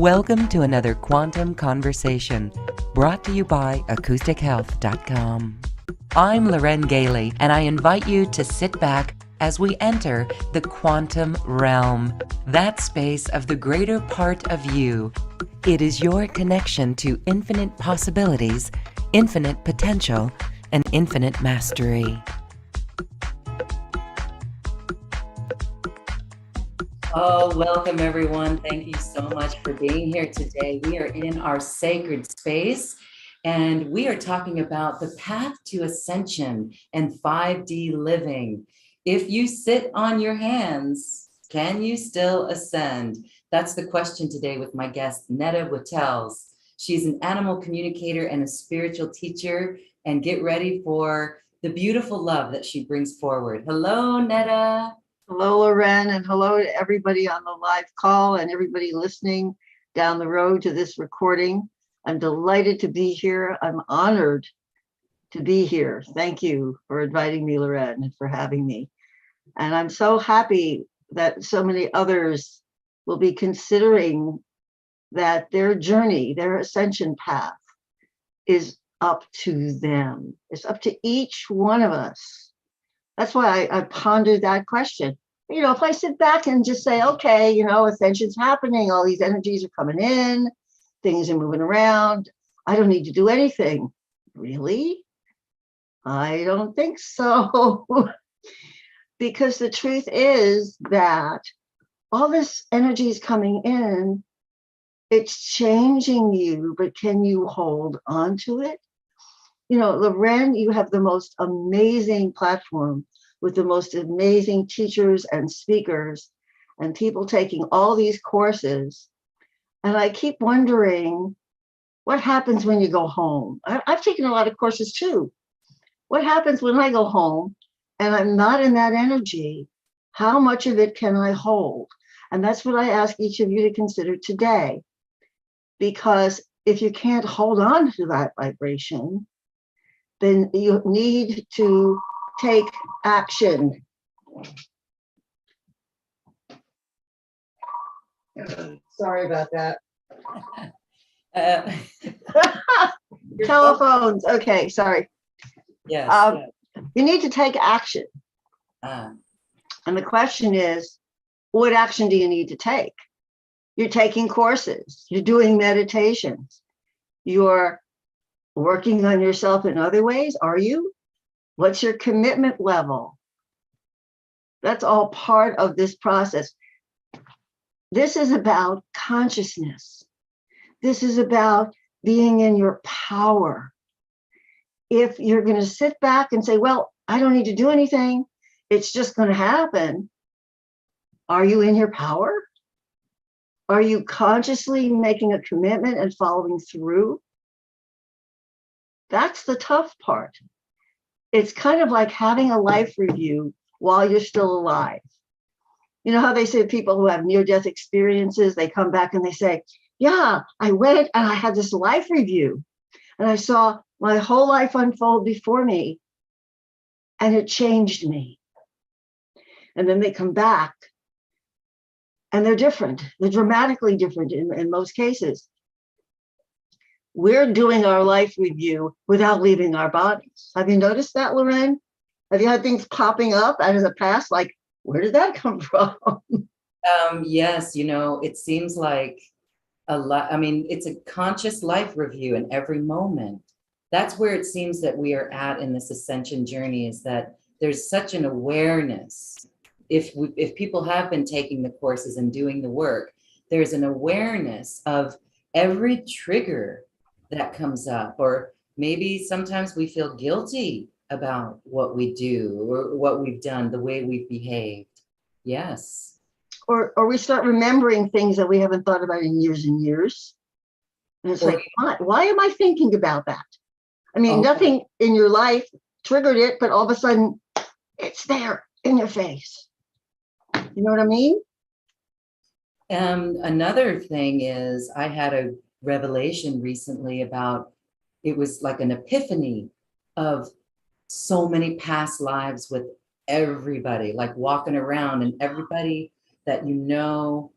Welcome to another Quantum Conversation, brought to you by acoustichealth.com. I'm Loren Gailey, and I invite you to sit back as we enter the quantum realm, that space of the greater part of you. It is your connection to infinite possibilities, infinite potential, and infinite mastery. Oh, welcome everyone. Thank you so much for being here today. We are in our sacred space and we are talking about the path to ascension and 5D living. If you sit on your hands, can you still ascend? That's the question today with my guest, Nedda Wittels. She's an animal communicator and a spiritual teacher, and get ready for the beautiful love that she brings forward. Hello, Nedda. Hello, Loren, and hello to everybody on the live call and everybody listening down the road to this recording. I'm delighted to be here. I'm honored to be here. Thank you for inviting me, Loren, and for having me. And I'm so happy that so many others will be considering that their journey, their ascension path is up to them. It's up to each one of us. That's why I pondered that question. You know, if I sit back and just say, okay, you know, ascension's happening, all these energies are coming in, things are moving around, I don't need to do anything. Really? I don't think so. Because the truth is that all this energy is coming in, it's changing you, but can you hold on to it? You know, Loren, you have the most amazing platform with the most amazing teachers and speakers and people taking all these courses. And I keep wondering, what happens when you go home? I've taken a lot of courses too. What happens when I go home and I'm not in that energy? How much of it can I hold? And that's what I ask each of you to consider today. Because if you can't hold on to that vibration, then you need to take action. Sorry about that. Telephones. Okay, sorry. Yes. You need to take action. And the question is, what action do you need to take? You're taking courses. You're doing meditations. You're working on yourself in other ways. Are you? What's your commitment level? That's all part of this process. This is about consciousness. This is about being in your power. If you're going to sit back and say, well, I don't need to do anything, it's just going to happen. Are you in your power? Are you consciously making a commitment and following through? That's the tough part. It's kind of like having a life review while you're still alive. You know how they say people who have near-death experiences, they come back and they say, yeah, I went and I had this life review and I saw my whole life unfold before me and it changed me. And then they come back and they're different. They're dramatically different in most cases. We're doing our life review without leaving our bodies. Have you noticed that, Loren? Have you had things popping up out of the past? Like, where did that come from? Yes, you know, it seems like a lot. I mean, it's a conscious life review in every moment. That's where it seems that we are at in this ascension journey, is that there's such an awareness. If people have been taking the courses and doing the work, there's an awareness of every trigger that comes up, or maybe sometimes we feel guilty about what we do or what we've done, the way we've behaved. Yes. Or we start remembering things that we haven't thought about in years and years. And it's like, why am I thinking about that? I mean, nothing in your life triggered it, but all of a sudden it's there in your face. You know what I mean? Another thing is, I had a revelation recently about, it was like an epiphany of so many past lives with everybody, like walking around and everybody that you know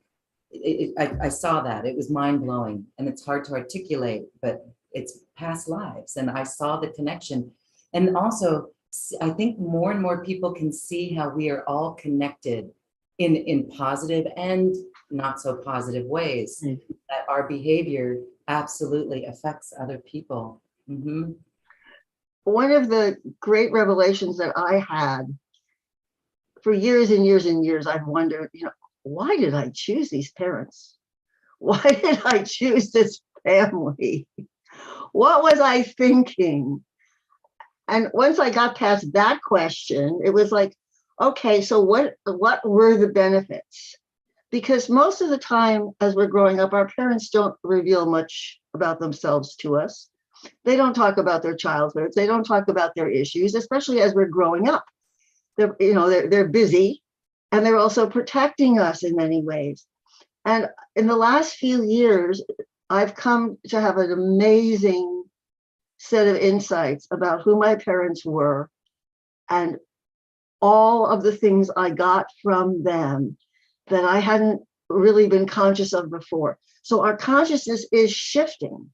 I saw that. It was mind-blowing, and it's hard to articulate, but it's past lives. And I saw the connection. And also, I think more and more people can see how we are all connected in positive and not so positive ways, that our behavior absolutely affects other people. Mhm. One of the great revelations that I had for years and years and years, I've wondered, why did I choose these parents? Why did I choose this family? What was I thinking? And once I got past that question, it was like, okay, so what were the benefits? Because most of the time, as we're growing up, our parents don't reveal much about themselves to us. They don't talk about their childhoods. They don't talk about their issues, especially as we're growing up. They're busy, and they're also protecting us in many ways. And in the last few years, I've come to have an amazing set of insights about who my parents were and all of the things I got from them that I hadn't really been conscious of before. So our consciousness is shifting.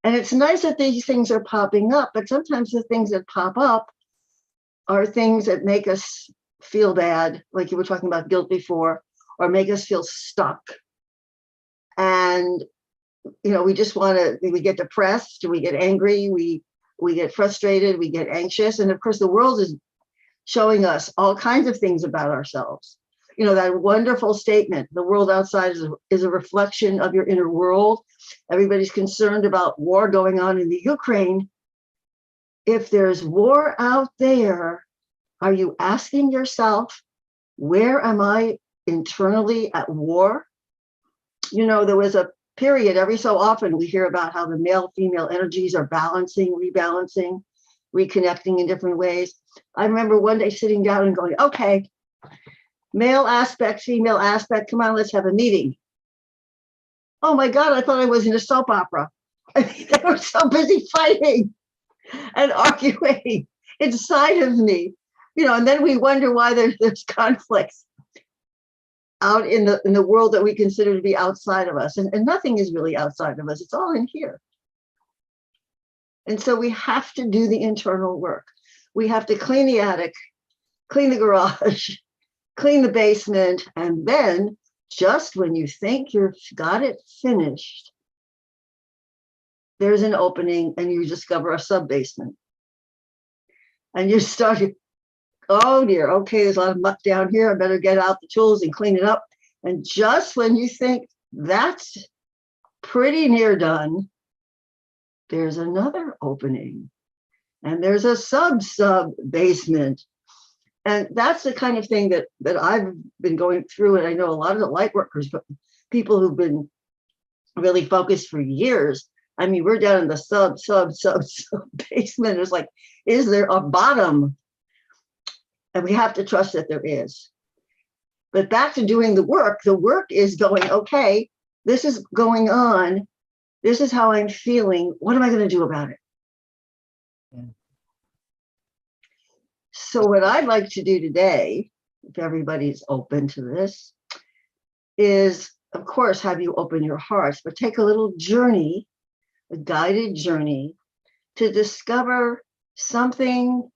And it's nice that these things are popping up, but sometimes the things that pop up are things that make us feel bad, like you were talking about guilt before, or make us feel stuck. And we just we get depressed, we get angry, we get frustrated, we get anxious. And of course, the world is showing us all kinds of things about ourselves. That wonderful statement, the world outside is a reflection of your inner world. Everybody's concerned about war going on in the Ukraine. If there's war out there, are you asking yourself, where am I internally at war? There was a period, every so often we hear about how the male-female energies are balancing, rebalancing, reconnecting in different ways. I remember one day sitting down and going, okay, male aspect, female aspect, come on, let's have a meeting. Oh my God, I thought I was in a soap opera. They were so busy fighting and arguing inside of me, and then we wonder why there's conflicts out in the world that we consider to be outside of us. And nothing is really outside of us. It's all in here. And so we have to do the internal work. We have to clean the attic, clean the garage, clean the basement. And then just when you think you've got it finished, there's an opening and you discover a sub-basement. And you start, oh dear, okay, there's a lot of muck down here. I better get out the tools and clean it up. And just when you think that's pretty near done, there's another opening. And there's a sub-basement. And that's the kind of thing that I've been going through. And I know a lot of the light workers, but people who've been really focused for years. I mean, we're down in the sub basement. It's like, is there a bottom? And we have to trust that there is. But back to doing the work is going, okay, this is going on. This is how I'm feeling. What am I going to do about it? Yeah. So what I'd like to do today, if everybody's open to this, is, of course, have you open your hearts, but take a little journey, a guided journey, to discover something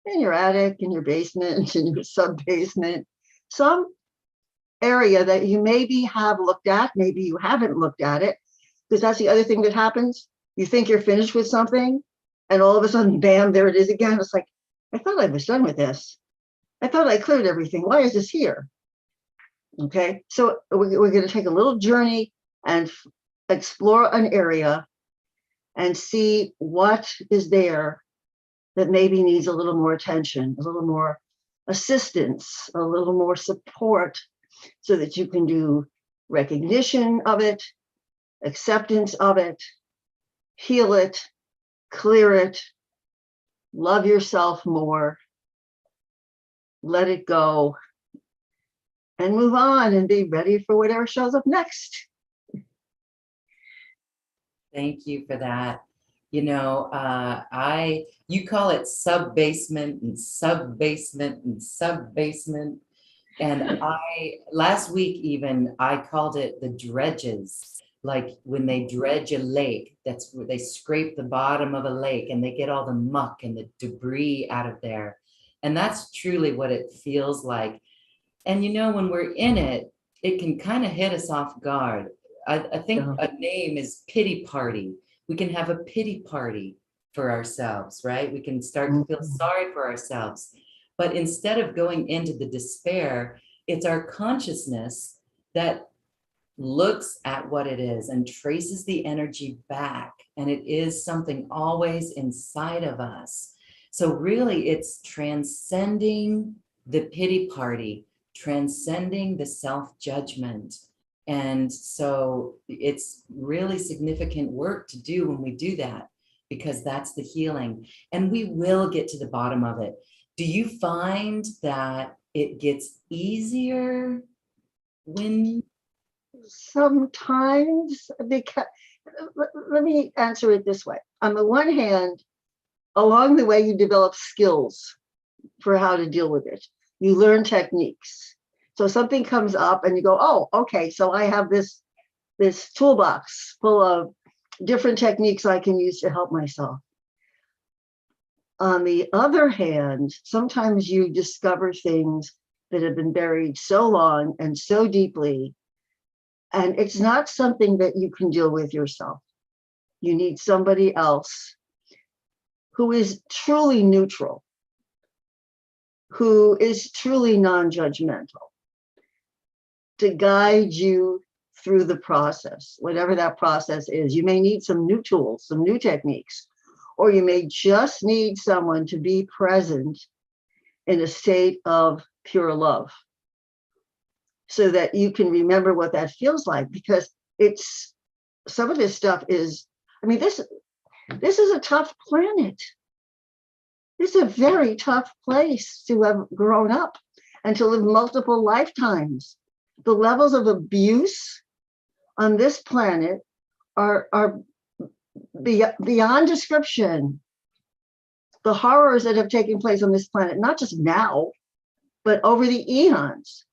in your attic, in your basement, in your sub-basement, some area that you maybe have looked at, maybe you haven't looked at it, because that's the other thing that happens. You think you're finished with something, and all of a sudden, bam, there it is again. It's like, I thought I was done with this. I thought I cleared everything. Why is this here? Okay, so we're going to take a little journey and explore an area and see what is there that maybe needs a little more attention, a little more assistance, a little more support, so that you can do recognition of it, acceptance of it, heal it, clear it, love yourself more, let it go, and move on and be ready for whatever shows up next. Thank you for that. You call it sub-basement and sub-basement and sub-basement. And last week even, I called it the dredges. Like when they dredge a lake, that's where they scrape the bottom of a lake and they get all the muck and the debris out of there. And that's truly what it feels like. And when we're in it, it can kind of hit us off guard. I think Yeah. a name is pity party. We can have a pity party for ourselves, right? We can start to feel Mhm. sorry for ourselves. But instead of going into the despair, it's our consciousness that looks at what it is and traces the energy back. And it is something always inside of us. So really, it's transcending the pity party, transcending the self-judgment. And so it's really significant work to do when we do that, because that's the healing. And we will get to the bottom of it. Do you find that it gets easier when Sometimes, because let me answer it this way. On the one hand, along the way, you develop skills for how to deal with it. You learn techniques. So something comes up and you go, oh, okay, so I have this toolbox full of different techniques I can use to help myself. On the other hand, sometimes you discover things that have been buried so long and so deeply, and it's not something that you can deal with yourself. You need somebody else who is truly neutral, who is truly non-judgmental, to guide you through the process, whatever that process is. You may need some new tools, some new techniques, or you may just need someone to be present in a state of pure love so that you can remember what that feels like. Because it's, some of this stuff is, I mean, this is a tough planet. It's a very tough place to have grown up and to live multiple lifetimes. The levels of abuse on this planet are beyond description. The horrors that have taken place on this planet, not just now, but over the eons.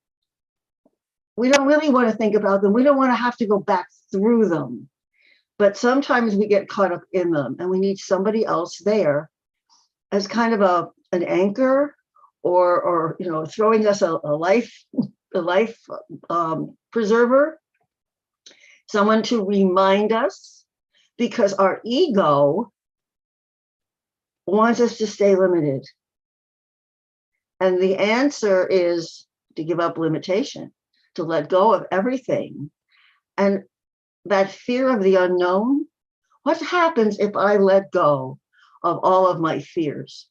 We don't really want to think about them. We don't want to have to go back through them. But sometimes we get caught up in them and we need somebody else there as kind of an anchor, or throwing us a life preserver, someone to remind us, because our ego wants us to stay limited. And the answer is to give up limitation, to let go of everything. And that fear of the unknown, what happens if I let go of all of my fears?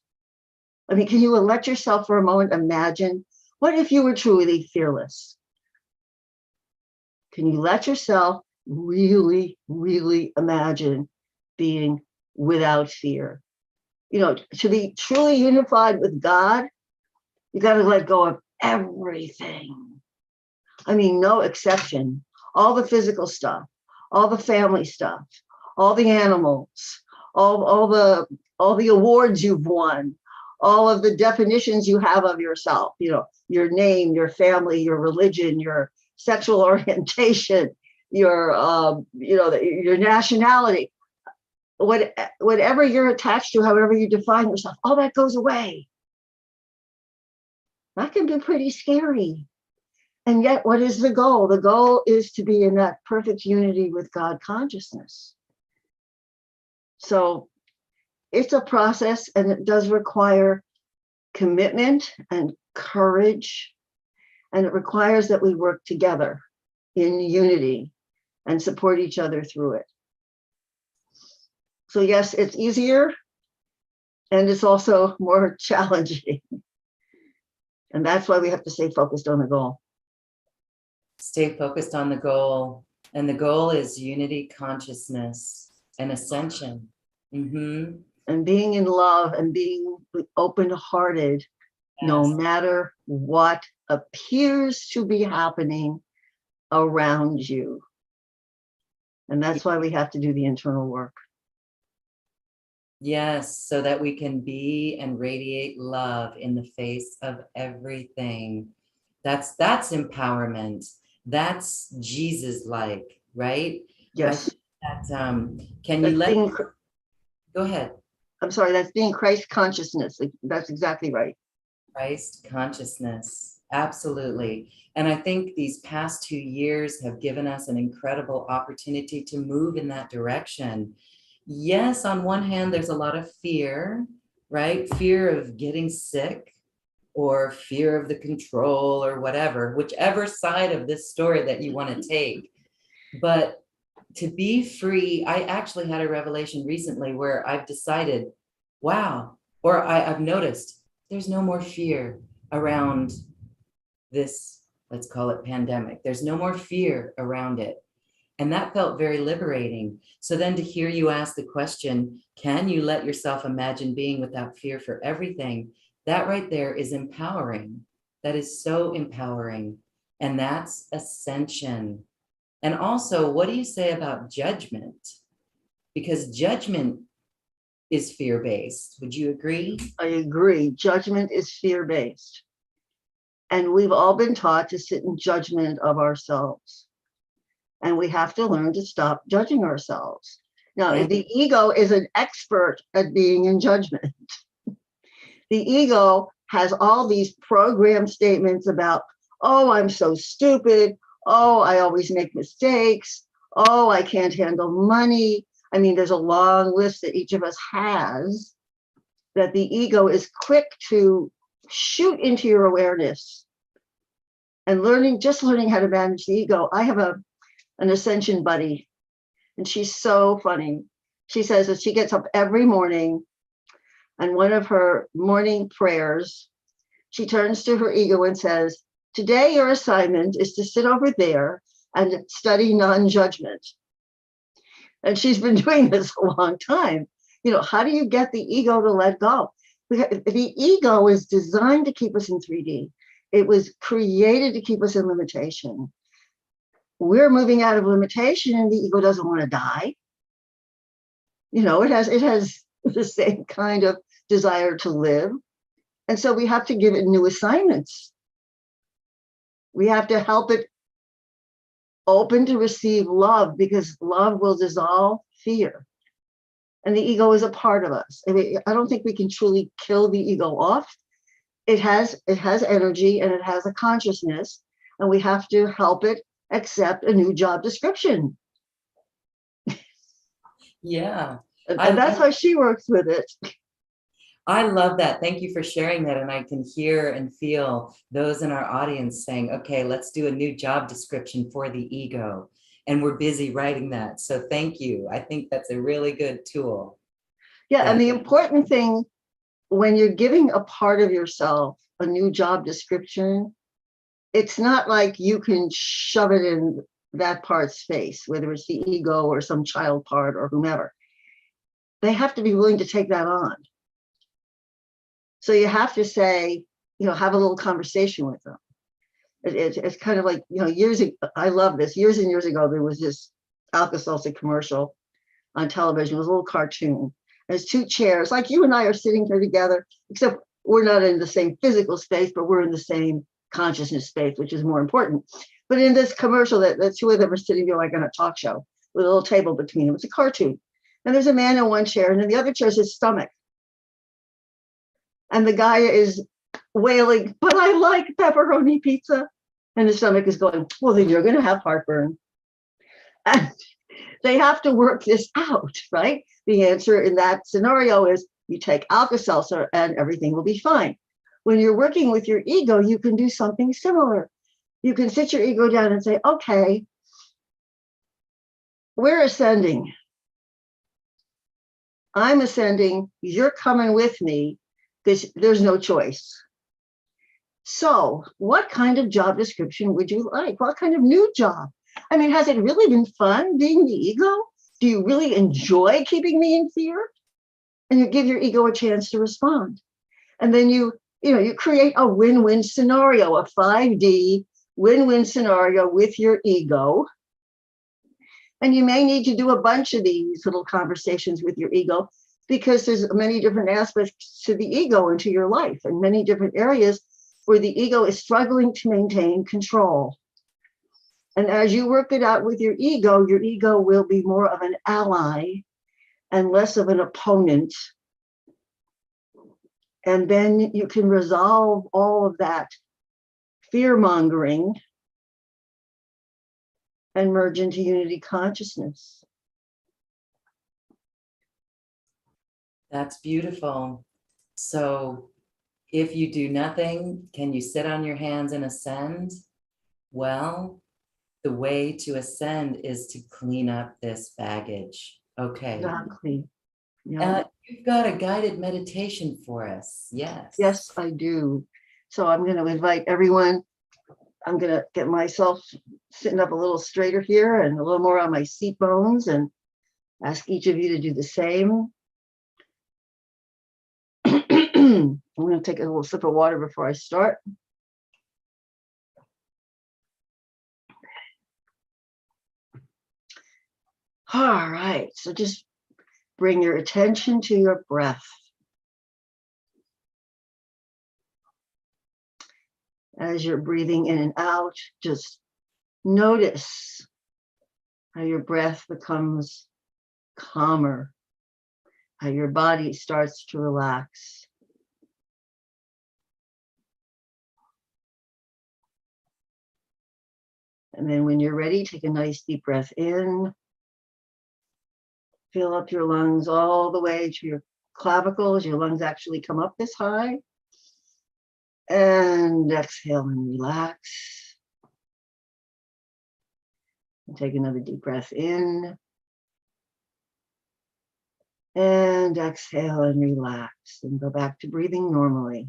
I mean, can you let yourself for a moment imagine, what if you were truly fearless? Can you let yourself really, really imagine being without fear? To be truly unified with God, you got to let go of everything. I mean, no exception. All the physical stuff, all the family stuff, all the animals, all the awards you've won, all of the definitions you have of yourself, your name, your family, your religion, your sexual orientation, your nationality, whatever you're attached to, however you define yourself, all that goes away. That can be pretty scary. And yet, what is the goal? The goal is to be in that perfect unity with God consciousness. So it's a process, and it does require commitment and courage. And it requires that we work together in unity and support each other through it. So yes, it's easier, and it's also more challenging. And that's why we have to stay focused on the goal. Stay focused on the goal. And the goal is unity, consciousness, and ascension. Mm-hmm. And being in love and being open-hearted, no matter what appears to be happening around you. And that's why we have to do the internal work. Yes, so that we can be and radiate love in the face of everything. That's empowerment. That's Jesus-like, right? I Yes. think that can you That's let, being, go ahead. I'm sorry, that's being Christ consciousness. That's exactly right. Christ consciousness. Absolutely. And I think these past 2 years have given us an incredible opportunity to move in that direction. Yes, on one hand, there's a lot of fear, right? Fear of getting sick or fear of the control or whatever, whichever side of this story that you want to take. But to be free, I actually had a revelation recently where I've decided, wow, or I've noticed there's no more fear around this, let's call it pandemic. There's no more fear around it. And that felt very liberating. So then to hear you ask the question, can you let yourself imagine being without fear for everything? That right there is empowering. That is so empowering. And that's ascension. And also, what do you say about judgment? Because judgment is fear-based. Would you agree? I agree. Judgment is fear-based. And we've all been taught to sit in judgment of ourselves. And we have to learn to stop judging ourselves. Now, And the ego is an expert at being in judgment. The ego has all these program statements about, oh, I'm so stupid. Oh, I always make mistakes. Oh, I can't handle money. I mean, there's a long list that each of us has that the ego is quick to shoot into your awareness. And just learning how to manage the ego. I have an Ascension buddy, and she's so funny. She says that she gets up every morning, and one of her morning prayers, she turns to her ego and says, today your assignment is to sit over there and study non-judgment. And she's been doing this a long time. How do you get the ego to let go? The ego is designed to keep us in 3D. It was created to keep us in limitation. We're moving out of limitation, and the ego doesn't want to die. It has the same kind of desire to live. And so we have to give it new assignments. We have to help it open to receive love, because love will dissolve fear. And the ego is a part of us. I don't think we can truly kill the ego off. It has energy, and it has a consciousness, and we have to help it accept a new job description. yeah, And that's how she works with it. I love that. Thank you for sharing that. And I can hear and feel those in our audience saying, okay, let's do a new job description for the ego. And we're busy writing that. So thank you. I think that's a really good tool. Yeah. And the important thing when you're giving a part of yourself a new job description, it's not like you can shove it in that part's face, whether it's the ego or some child part or whomever. They have to be willing to take that on. So you have to say, have a little conversation with them. It's kind of like, years ago, I love this. Years and years ago, there was this Alka-Seltzer commercial on television. It was a little cartoon. There's two chairs, like you and I are sitting here together, except we're not in the same physical space, but we're in the same consciousness space, which is more important. But in this commercial, the two of them are sitting there like on a talk show with a little table between them. It's a cartoon. And there's a man in one chair, and in the other chair is his stomach. And the guy is wailing, but I like pepperoni pizza. And the stomach is going, well, then you're going to have heartburn. And they have to work this out, right? The answer in that scenario is you take Alka-Seltzer and everything will be fine. When you're working with your ego, you can do something similar. You can sit your ego down and say, okay, we're ascending. I'm ascending. You're coming with me, because there's no choice. So what kind of job description would you like? What kind of new job? I mean, has it really been fun being the ego? Do you really enjoy keeping me in fear? And you give your ego a chance to respond. And then you create a win-win scenario, a 5D win-win scenario with your ego. And you may need to do a bunch of these little conversations with your ego, because there's many different aspects to the ego and to your life, and many different areas where the ego is struggling to maintain control. And as you work it out with your ego will be more of an ally and less of an opponent. And then you can resolve all of that fear-mongering and merge into unity consciousness. That's beautiful. So if you do nothing, can you sit on your hands and ascend? Well, the way to ascend is to clean up this baggage. Okay. Exactly. Yeah. You've got a guided meditation for us. Yes. Yes, I do. So I'm going to invite everyone. I'm going to get myself sitting up a little straighter here and a little more on my seat bones and ask each of you to do the same. I'm going to take a little sip of water before I start. All right, so just bring your attention to your breath. As you're breathing in and out, just notice how your breath becomes calmer, how your body starts to relax. And then when you're ready, take a nice deep breath in. Fill up your lungs all the way to your clavicles. Your lungs actually come up this high. And exhale and relax. And take another deep breath in. And exhale and relax. And go back to breathing normally.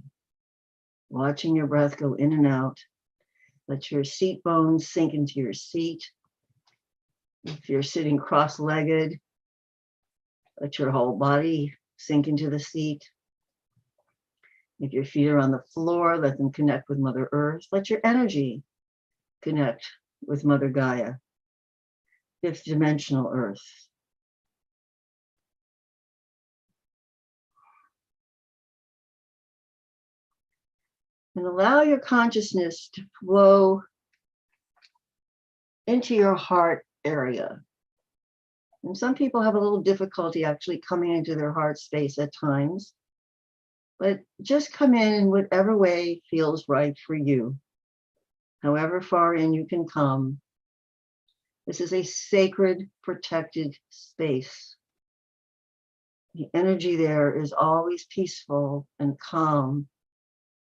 Watching your breath go in and out. Let your seat bones sink into your seat. If you're sitting cross-legged, let your whole body sink into the seat. If your feet are on the floor, let them connect with Mother Earth. Let your energy connect with Mother Gaia, fifth dimensional Earth. And allow your consciousness to flow into your heart area. And some people have a little difficulty actually coming into their heart space at times. But just come in whatever way feels right for you. However far in you can come. This is a sacred, protected space. The energy there is always peaceful and calm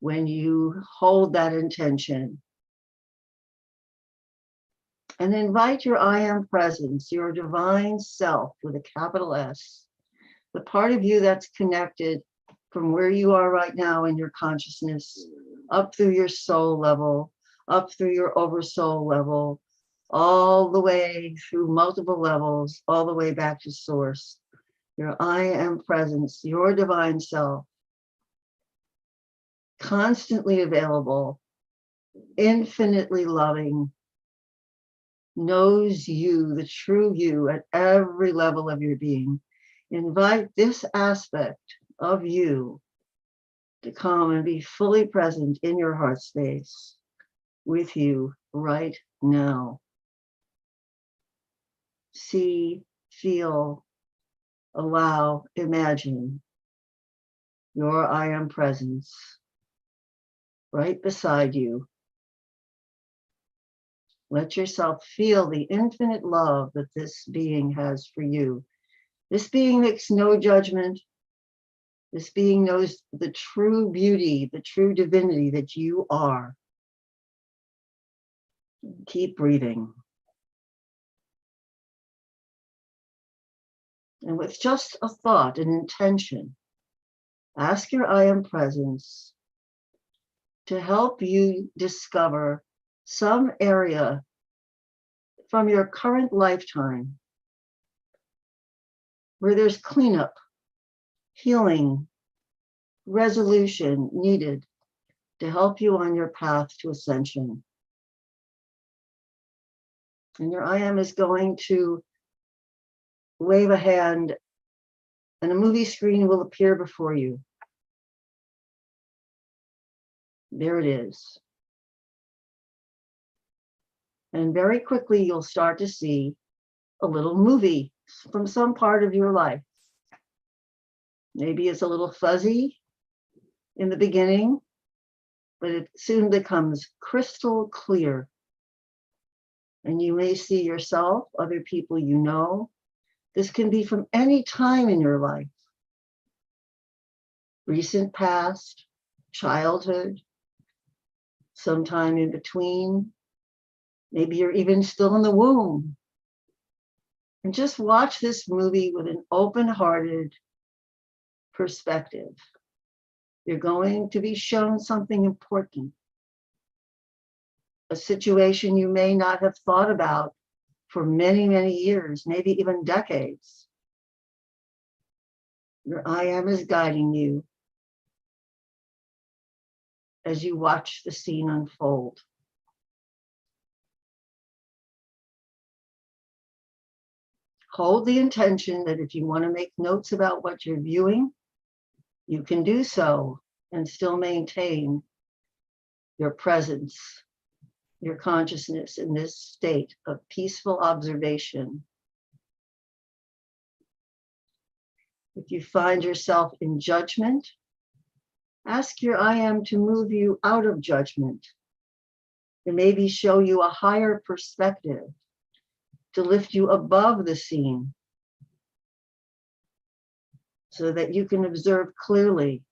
when you hold that intention. And invite your I am presence, your divine self with a capital S, the part of you that's connected from where you are right now in your consciousness, up through your soul level, up through your oversoul level, all the way through multiple levels, all the way back to source. Your I am presence, your divine self, constantly available, infinitely loving, knows you, the true you, at every level of your being. Invite this aspect of you to come and be fully present in your heart space with you right now. See, feel, allow, imagine your I am presence right beside you. Let yourself feel the infinite love that this being has for you. This being makes no judgment. This being knows the true beauty, the true divinity that you are. Keep breathing. And with just a thought, an intention, ask your I am presence to help you discover some area from your current lifetime where there's cleanup, healing, resolution needed to help you on your path to ascension. And your I am is going to wave a hand and a movie screen will appear before you. There it is. And very quickly, you'll start to see a little movie from some part of your life. Maybe it's a little fuzzy in the beginning, but it soon becomes crystal clear. And you may see yourself, other people you know. This can be from any time in your life. Recent past, childhood, sometime in between. Maybe you're even still in the womb. And just watch this movie with an open-hearted perspective. You're going to be shown something important, a situation you may not have thought about for many, many years, maybe even decades. Your I am is guiding you as you watch the scene unfold. Hold the intention that if you want to make notes about what you're viewing, you can do so and still maintain your presence, your consciousness in this state of peaceful observation. If you find yourself in judgment, ask your I am to move you out of judgment, and maybe show you a higher perspective to lift you above the scene so that you can observe clearly.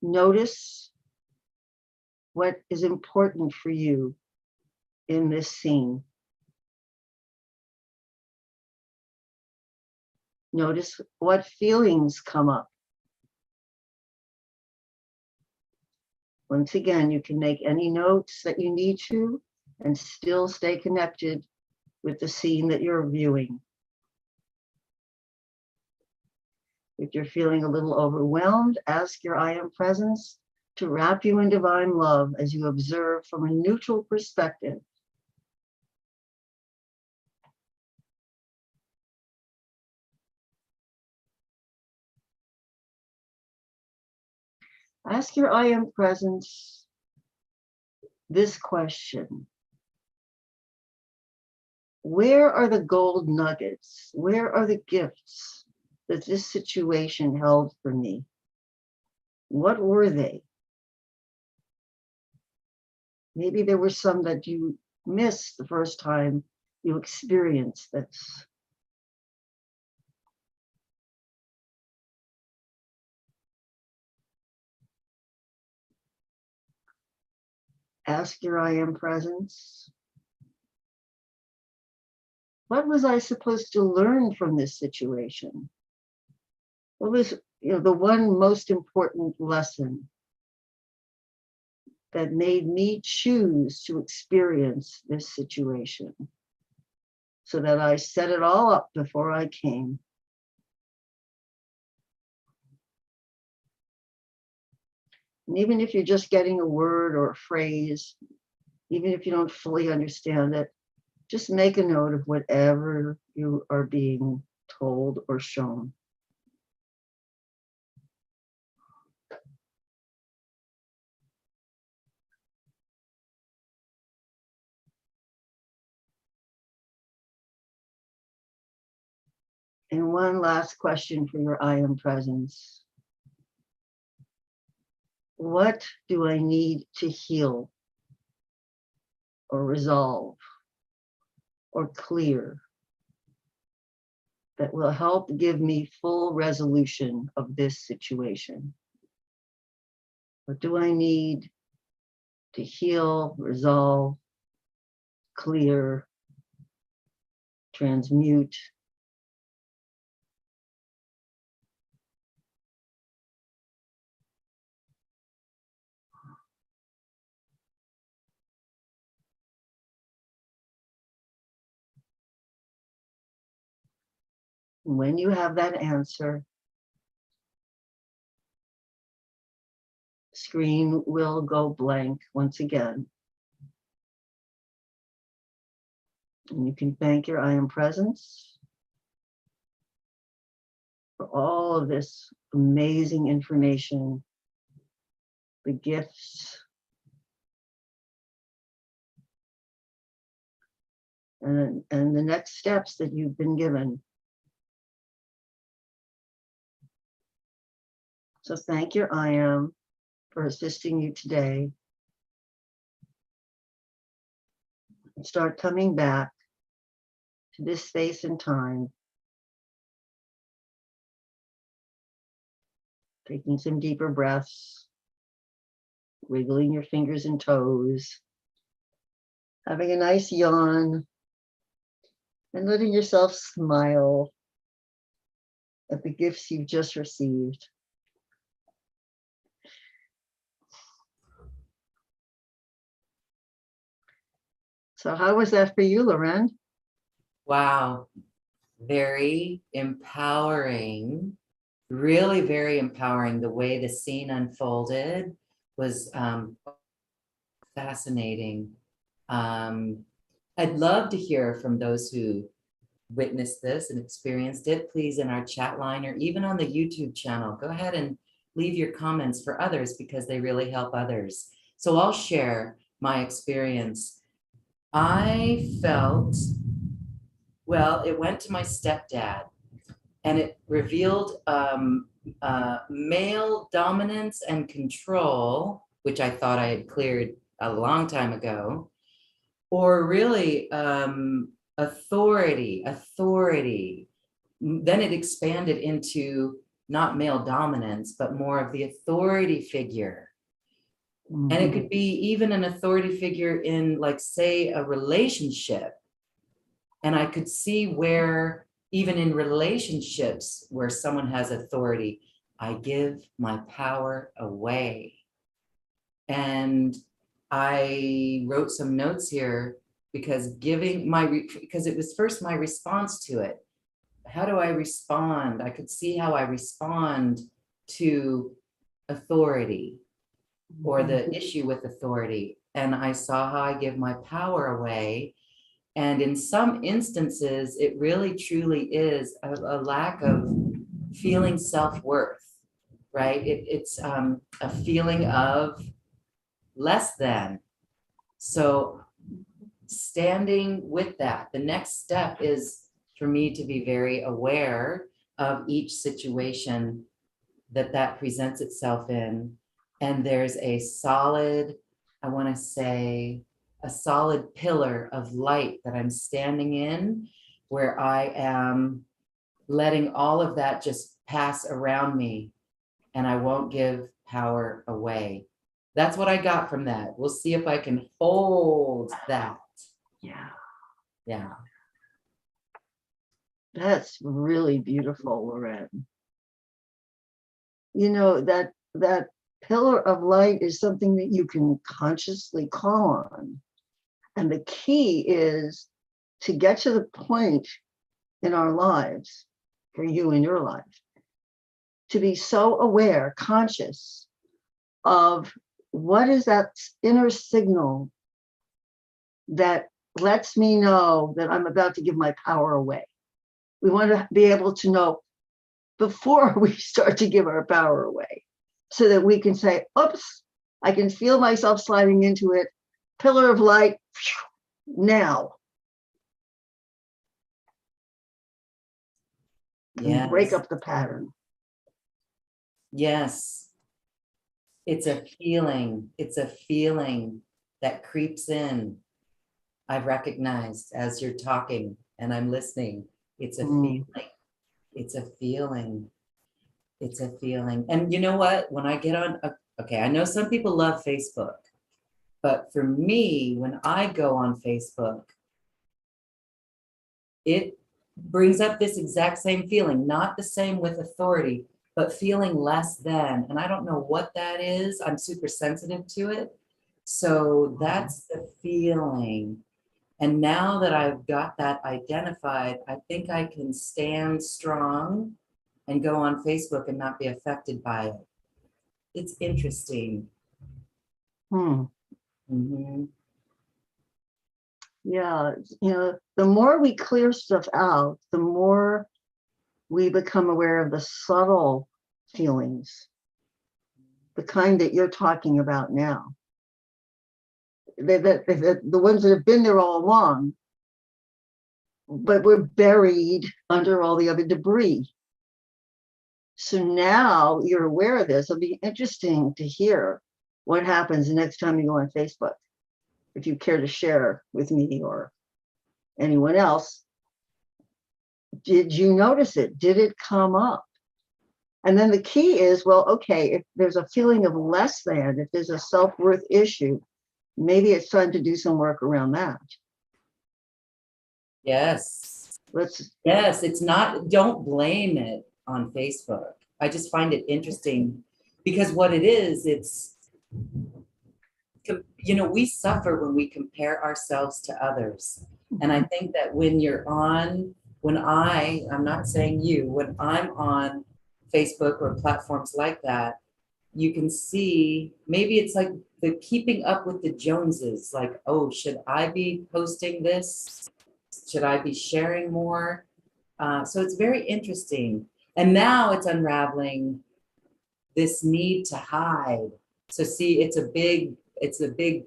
Notice what is important for you in this scene. Notice what feelings come up. Once again, you can make any notes that you need to and still stay connected with the scene that you're viewing. If you're feeling a little overwhelmed, ask your I am presence to wrap you in divine love as you observe from a neutral perspective. Ask your I am presence this question. Where are the gold nuggets? Where are the gifts that this situation held for me? What were they? Maybe there were some that you missed the first time you experienced this. Ask your I am presence. What was I supposed to learn from this situation? What was, the one most important lesson that made me choose to experience this situation so that I set it all up before I came? And even if you're just getting a word or a phrase, even if you don't fully understand it, just make a note of whatever you are being told or shown. And one last question for your I am presence. What do I need to heal or resolve or clear that will help give me full resolution of this situation? What do I need to heal, resolve, clear, transmute? When you have that answer, screen will go blank once again. And you can thank your I am presence for all of this amazing information, the gifts, and the next steps that you've been given. So thank your I Am for assisting you today. And start coming back to this space and time. Taking some deeper breaths, wiggling your fingers and toes, having a nice yawn, and letting yourself smile at the gifts you've just received. So how was that for you, Loren? Wow. Very empowering, really very empowering. The way the scene unfolded was fascinating. I'd love to hear from those who witnessed this and experienced it. Please, in our chat line or even on the YouTube channel, go ahead and leave your comments for others because they really help others. So I'll share my experience. I felt, well, it went to my stepdad and it revealed male dominance and control, which I thought I had cleared a long time ago, or really authority. Then it expanded into not male dominance, but more of the authority figure. And it could be even an authority figure in, like, say, a relationship. And I could see where, even in relationships where someone has authority, I give my power away. And I wrote some notes here because because it was first my response to it. How do I respond? I could see how I respond to authority or the issue with authority. And I saw how I give my power away. And in some instances, it really truly is a lack of feeling self-worth, right? It's a feeling of less than. So standing with that, the next step is for me to be very aware of each situation that presents itself in. And there's a solid, I want to say, a solid pillar of light that I'm standing in, where I am letting all of that just pass around me, and I won't give power away. That's what I got from that. We'll see if I can hold that. Yeah. Yeah. That's really beautiful, Loren. You know, that pillar of light is something that you can consciously call on. And the key is to get to the point in our lives, for you in your life, to be so aware, conscious of what is that inner signal that lets me know that I'm about to give my power away. We want to be able to know before we start to give our power away, so that we can say, oops, I can feel myself sliding into it. Pillar of light, now. Yes. And break up the pattern. Yes. It's a feeling. It's a feeling that creeps in. I've recognized as you're talking and I'm listening. It's a feeling. It's a feeling. It's a feeling. And you know what? When I get on, okay, I know some people love Facebook, but for me, when I go on Facebook, it brings up this exact same feeling, not the same with authority, but feeling less than. And I don't know what that is. I'm super sensitive to it. So that's the feeling. And now that I've got that identified, I think I can stand strong and go on Facebook and not be affected by it. It's interesting. Mm-hmm. Yeah, you know, the more we clear stuff out, the more we become aware of the subtle feelings, the kind that you're talking about now. The ones that have been there all along, but we're buried under all the other debris. So now you're aware of this. It'll be interesting to hear what happens the next time you go on Facebook. If you care to share with me or anyone else, did you notice it? Did it come up? And then the key is, well, okay, if there's a feeling of less than, if there's a self-worth issue, maybe it's time to do some work around that. Yes. Yes, it's not, don't blame it on Facebook. I just find it interesting because what it is, it's, you know, we suffer when we compare ourselves to others. And I think that when you're on, I'm not saying you, when I'm on Facebook or platforms like that, you can see, maybe it's like the keeping up with the Joneses, like, oh, should I be posting this? Should I be sharing more? So it's very interesting. And now it's unraveling this need to hide. So see, it's a big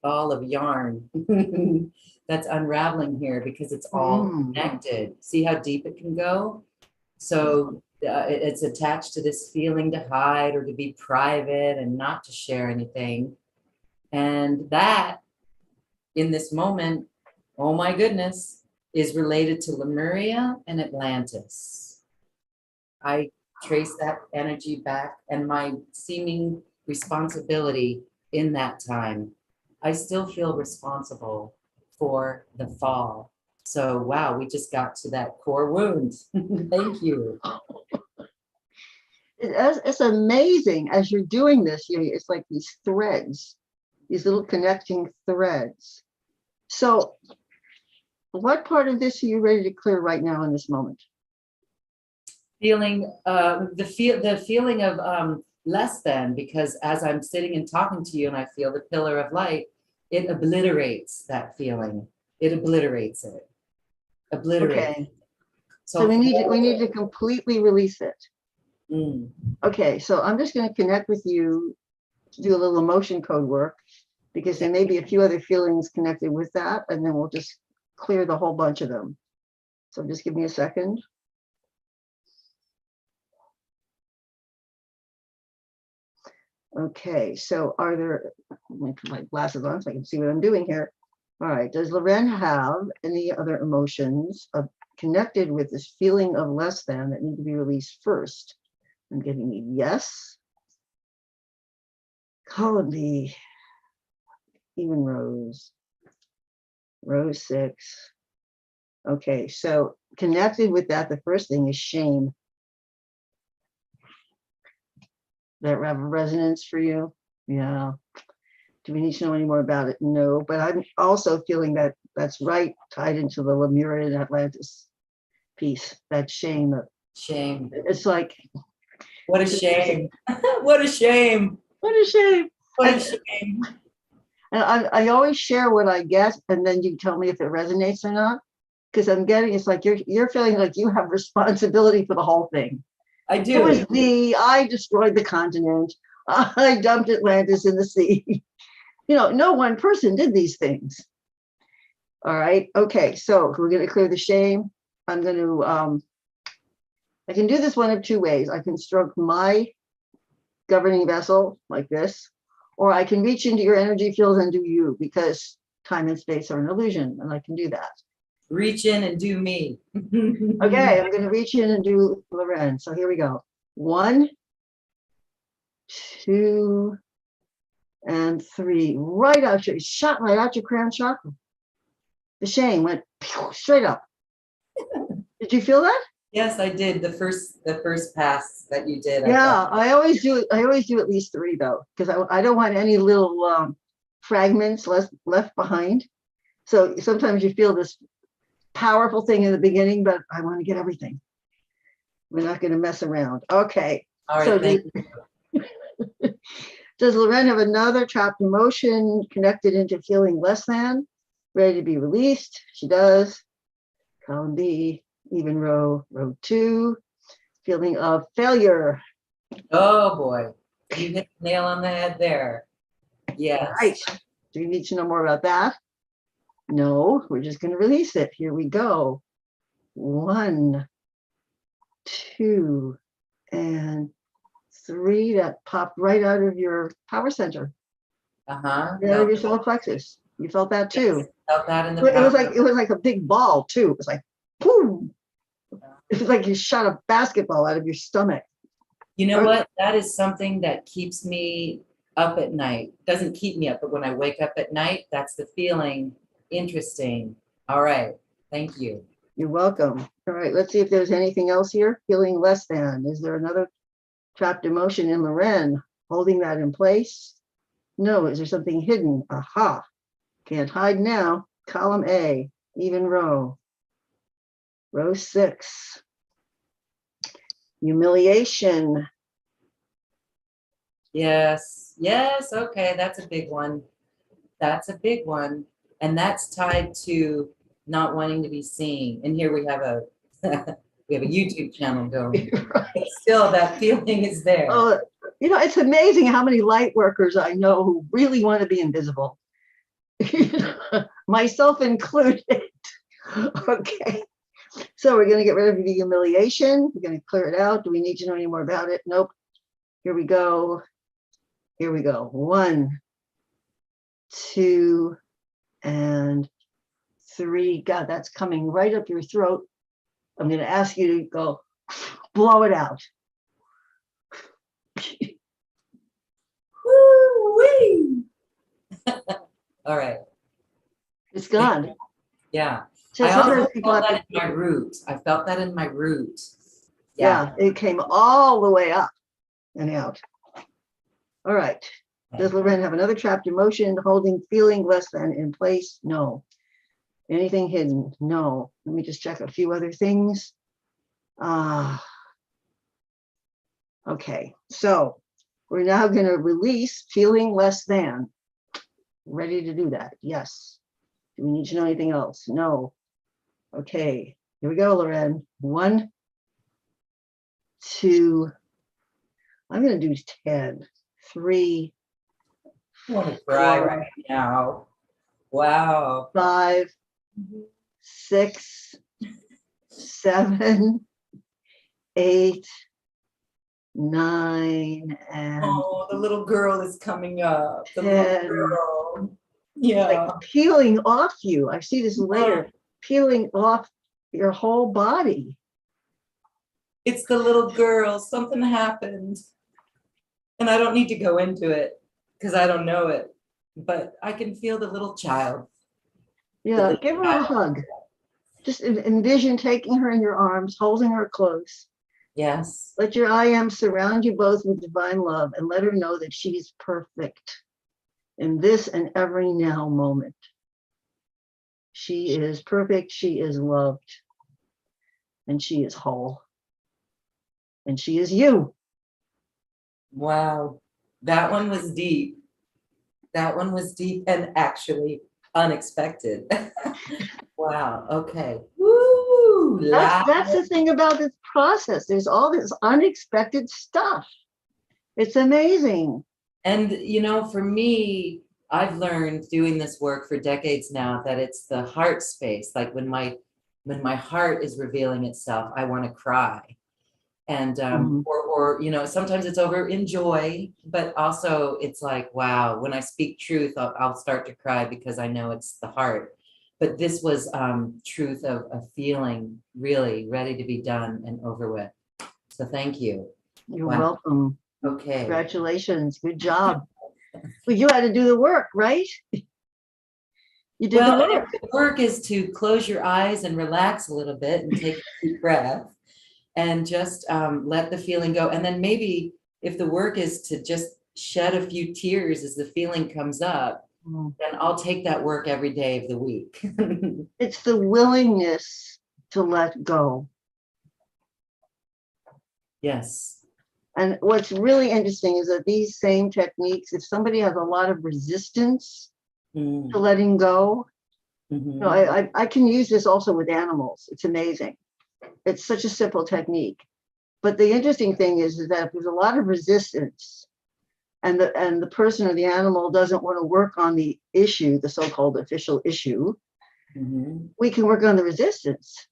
ball of yarn that's unraveling here because it's all connected. See how deep it can go? So it's attached to this feeling to hide or to be private and not to share anything. And that, in this moment, oh my goodness, is related to Lemuria and Atlantis. I trace that energy back and my seeming responsibility in that time. I still feel responsible for the fall. So, wow, we just got to that core wound. Thank you. It's amazing as you're doing this, it's like these threads, these little connecting threads. So what part of this are you ready to clear right now in this moment? Feeling the feeling of less than, because as I'm sitting and talking to you and I feel the pillar of light, it obliterates that feeling. It obliterates it. Okay. So we need to completely release it. Okay, so I'm just going to connect with you to do a little emotion code work because there may be a few other feelings connected with that, and then we'll just clear the whole bunch of them. So just give me a second. Okay, so are there, let me put my glasses on so I can see what I'm doing here. All right, does Loren have any other emotions connected with this feeling of less than that need to be released first? I'm getting a yes. Column B, even Rose 6. Okay, so connected with that, the first thing is shame. That have resonance for you? Yeah. Do we need to know any more about it? No, but I'm also feeling that that's right tied into the Lemuria and Atlantis piece. That shame. Shame. It's like, what a shame. What a shame. What a shame. What a shame. And I always share what I get, and then you tell me if it resonates or not. Because I'm getting, it's like you're feeling like you have responsibility for the whole thing. I do. It was me. I destroyed the continent. I dumped Atlantis in the sea. No one person did these things. All right. Okay. So we're going to clear the shame. I'm going to, I can do this one of two ways. I can stroke my governing vessel like this, or I can reach into your energy field and do you, because time and space are an illusion, and I can do that. Reach in and do me. Okay, I'm going to reach in and do Loren. So here we go. 1, 2, and 3. Right out your, shot right out your crown chakra. The shame went straight up. Did you feel that? Yes, I did. The first pass that you did. Yeah, I always do. I always do at least 3 though, because I don't want any little fragments left behind. So sometimes you feel this powerful thing in the beginning, but I want to get everything. We're not going to mess around. Okay. All right. So thank you. Does Loren have another trapped emotion connected into feeling less than, ready to be released? She does. Column B, even row, row 2, feeling of failure. Oh boy, you hit the nail on the head there. Yes. Right. Do you need to know more about that? No, we're just going to release it. Here we go. 1, 2, and 3. That popped right out of your power center, Uh-huh. right out of your solar plexus. You felt that too. Yes, felt that in the It was like a big ball too. It was like, boom. It was like you shot a basketball out of your stomach. You know what? That is something that keeps me up at night. Doesn't keep me up, but when I wake up at night, that's the feeling. Interesting. All right. Thank you. You're welcome. All right, let's see if there's anything else here. Feeling less than. Is there another trapped emotion in Loren? Holding that in place? No. Is there something hidden? Aha. Can't hide now. Column A, even row. Row 6. Humiliation. Yes. Yes. Okay. That's a big one. That's a big one. And that's tied to not wanting to be seen. And here we have a we have a YouTube channel going. Right. But still, that feeling is there. Oh, you know, it's amazing how many light workers I know who really want to be invisible. Myself included. Okay. So we're going to get rid of the humiliation. We're going to clear it out. Do we need to know any more about it? Nope. Here we go. Here we go. 1, 2, and 3. God, that's coming right up your throat. I'm going to ask you to go blow it out. Woo-wee. All right. It's gone. Yeah. So I sometimes also people felt have that in my root. I felt that in my root. yeah, it came all the way up and out. All right. Does Loren have another trapped emotion, holding, feeling less than in place? No. Anything hidden? No. Let me just check a few other things. Okay, so we're now going to release feeling less than. Ready to do that? Yes. Do we need to know anything else? No. Okay, here we go, Loren. 1, 2, I'm going to do 10, 3, I want to cry 4, right now. Wow. 5, 6, 7, 8, 9, and Oh, the little girl is coming up. The 10. little girl. Yeah. Like peeling off you. I see this later, peeling off your whole body. It's the little girl. Something happened. And I don't need to go into it because I don't know it. But I can feel the little child. Yeah, give her a hug. Just envision taking her in your arms, holding her close. Yes. Let your I am surround you both with divine love and let her know that she's perfect in this and every now moment. She is perfect, she is loved, and she is whole. And she is you. Wow. That one was deep. That one was deep and actually unexpected. Wow. Okay. Woo! That's the thing about this process. There's all this unexpected stuff. It's amazing. And, you know, for me, I've learned doing this work for decades now that it's the heart space. Like when my heart is revealing itself, I want to cry. And or you know, sometimes it's over in joy, but also it's like, wow, when I speak truth, I'll start to cry because I know it's the heart. But this was truth of a feeling really ready to be done and over with. So thank you. You're welcome. Okay. Congratulations. Good job. Well, you had to do the work, right? You did the work. The work is to close your eyes and relax a little bit and take a deep breath and just let the feeling go. And then maybe if the work is to just shed a few tears as the feeling comes up, then I'll take that work every day of the week. It's the willingness to let go. Yes. And what's really interesting is that these same techniques, if somebody has a lot of resistance to letting go, you know, I can use this also with animals. It's amazing. It's such a simple technique. But the interesting thing is that if there's a lot of resistance and the person or the animal doesn't want to work on the issue, the so-called official issue, we can work on the resistance.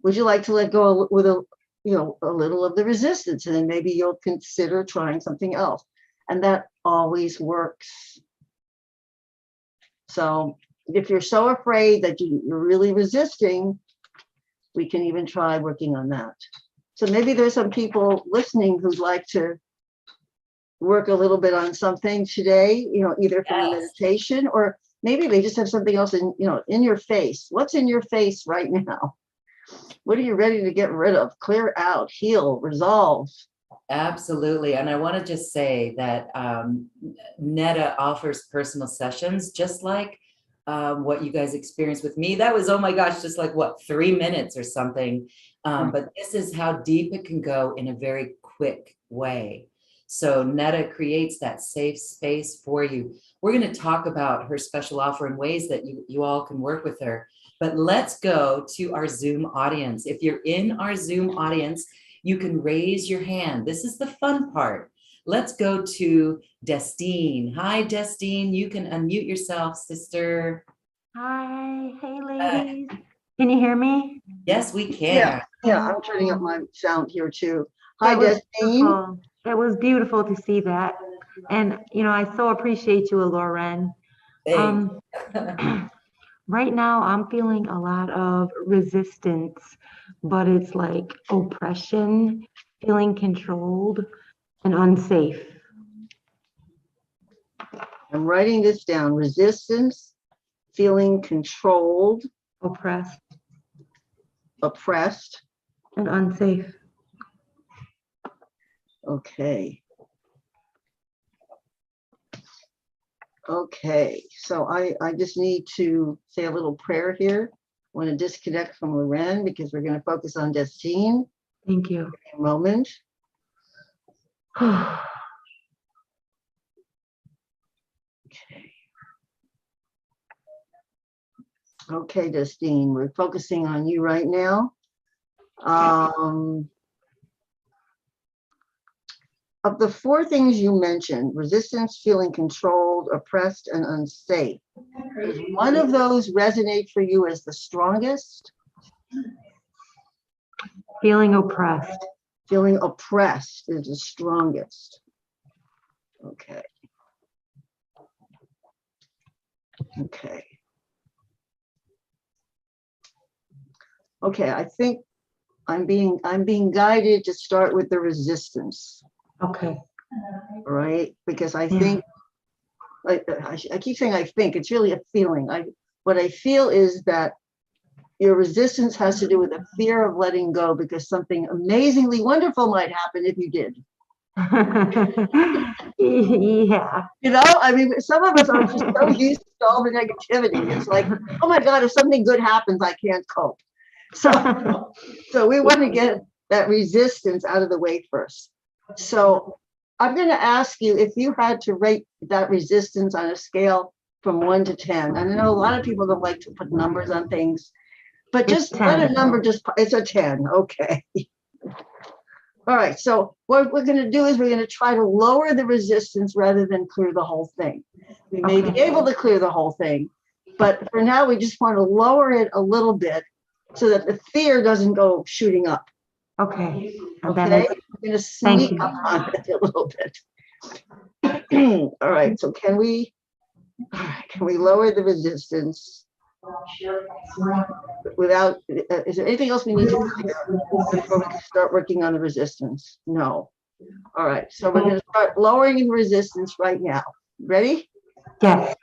Would you like to let go with a little of the resistance, and then maybe you'll consider trying something else? And that always works. So if you're so afraid that you're really resisting, we can even try working on that. So maybe there's some people listening who'd like to work a little bit on something today, either from the meditation, or maybe they just have something else in your face. What's in your face right now? What are you ready to get rid of, clear out, heal, resolve? Absolutely. And I want to just say that Nedda offers personal sessions, just like what you guys experienced with me. That was, oh my gosh, just like 3 minutes or something. But this is how deep it can go in a very quick way. So Nedda creates that safe space for you. We're going to talk about her special offer and ways that you all can work with her. But let's go to our Zoom audience. If you're in our Zoom audience, you can raise your hand. This is the fun part. Let's go to Destine. Hi, Destine. You can unmute yourself, sister. Hi. Hey, ladies. Can you hear me? Yes, we can. Yeah, I'm turning up my sound here too. Hi, Destine. It was beautiful to see that. And, I so appreciate you, Lauren. Thanks. Right now, I'm feeling a lot of resistance, but it's like oppression, feeling controlled, and unsafe. I'm writing this down. Resistance, feeling controlled, Oppressed, and unsafe. Okay. Okay, so I just need to say a little prayer here. I want to disconnect from Loren because we're going to focus on Destine. Thank you. A moment. Okay. Okay, Destine, we're focusing on you right now. Of the 4 things you mentioned, resistance, feeling controlled, oppressed, and unsafe, does one of those resonate for you as the strongest? Feeling oppressed. Feeling oppressed is the strongest. Okay. Okay. Okay, I think I'm being guided to start with the resistance. Okay. Right? Because I think, I keep saying I think, it's really a feeling. What I feel is that your resistance has to do with a fear of letting go, because something amazingly wonderful might happen if you did. Yeah. I mean, some of us are just so used to all the negativity. It's like, oh my God, if something good happens, I can't cope. So we want to get that resistance out of the way first. So I'm going to ask you if you had to rate that resistance on a scale from 1 to 10. And I know a lot of people don't like to put numbers on things, but just let a number, it's a 10. Okay. All right. So what we're going to do is we're going to try to lower the resistance rather than clear the whole thing. We may be able to clear the whole thing, but for now, we just want to lower it a little bit so that the fear doesn't go shooting up. Okay. Okay. I'm going to sneak up on it a little bit. All right. So can we lower the resistance without, is there anything else we need to clear before we can start working on the resistance? No. All right. So we're going to start lowering the resistance right now. Ready? Yes.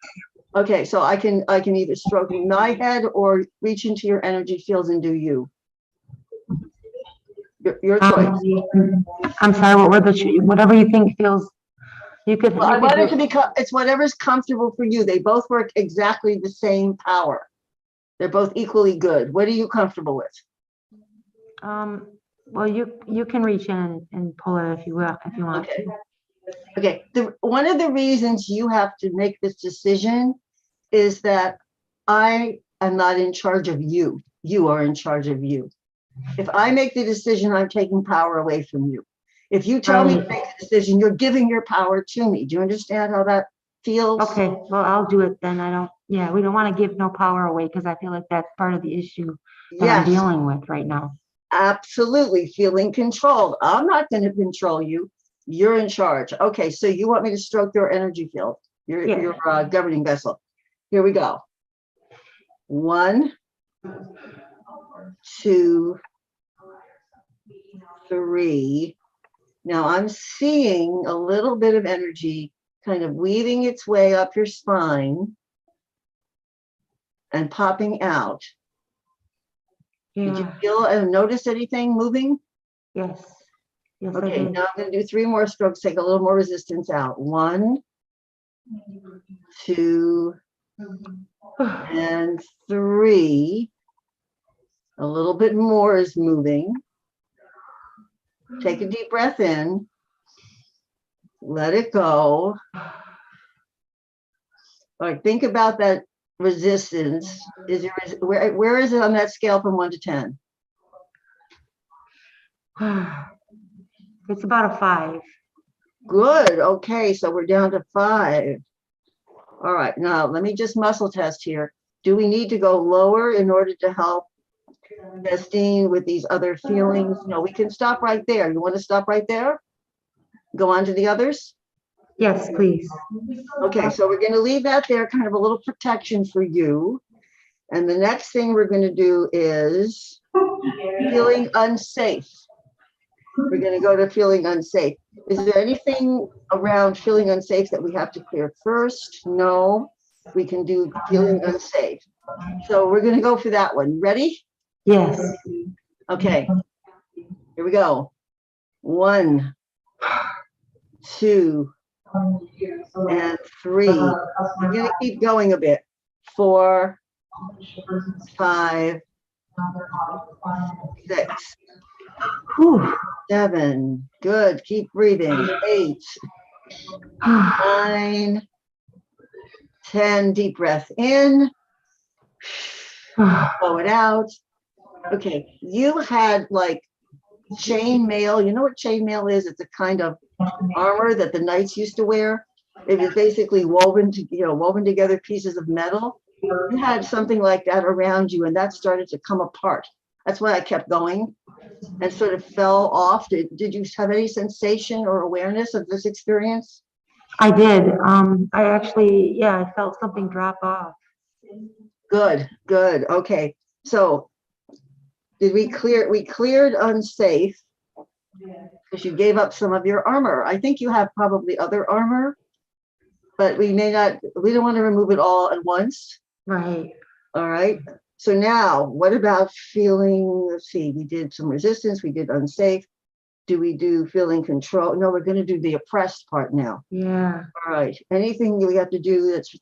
Okay. So I can either stroke my head or reach into your energy fields and do you. Your choice. I'm sorry, what were whatever you think feels, you could. Well, I want it to be, it's whatever's comfortable for you. They both work exactly the same power. They're both equally good. What are you comfortable with? Well, you can reach in and pull it if you will, if you want. Okay. Okay. One of the reasons you have to make this decision is that I am not in charge of you. You are in charge of you. If I make the decision, I'm taking power away from you. If you tell me to make the decision, you're giving your power to me. Do you understand how that feels? Okay, well, I'll do it then. Yeah, we don't want to give no power away because I feel like that's part of the issue that I'm Yes, dealing with right now. absolutely. Feeling controlled. I'm not going to control you. You're in charge. Okay, so you want me to stroke your energy field, your governing vessel. Here we go. 1, 2, 3. Now I'm seeing a little bit of energy kind of weaving its way up your spine and popping out. Did you Yeah, feel and notice anything moving? yes, yes, I Okay, did. now I'm going to do 3 more strokes. Take a little more resistance out. 1, 2, and 3. A little bit more is moving. Take a deep breath in. Let it go. All right, think about that resistance. Where is it on that scale from 1 to 10? It's about a 5. Good. Okay, so we're down to 5. All right, now let me just muscle test here. Do we need to go lower in order to help Justine with these other feelings? No, we can stop right there. You want to stop right there? Go on to the others? Yes, please. Okay, so we're going to leave that there, kind of a little protection for you. And the next thing we're going to do is feeling unsafe. We're going to go to feeling unsafe. Is there anything around feeling unsafe that we have to clear first? No, we can do feeling unsafe. So we're going to go for that one. Ready? Yes. Okay, here we go. 1, 2, and 3. I'm going to keep going a bit. 4, 5, 6, Whew. 7. Good. Keep breathing. 8, 9, 10. Deep breath in. Blow it out. Okay. You had like chainmail. You know what chainmail is? It's a kind of armor that the knights used to wear. It was basically woven together pieces of metal. You had something like that around you, and that started to come apart. That's why I kept going and sort of fell off. Did you have any sensation or awareness of this experience? I did. I actually, I felt something drop off. Good, good. Okay. So we cleared unsafe because you gave up some of your armor. I think you have probably other armor, but we don't want to remove it all at once. Right. All right. So now what about feeling, let's see, we did some resistance, we did unsafe. Do we do feeling control? No, we're going to do the oppressed part now. Yeah. All right. Anything we have to do that's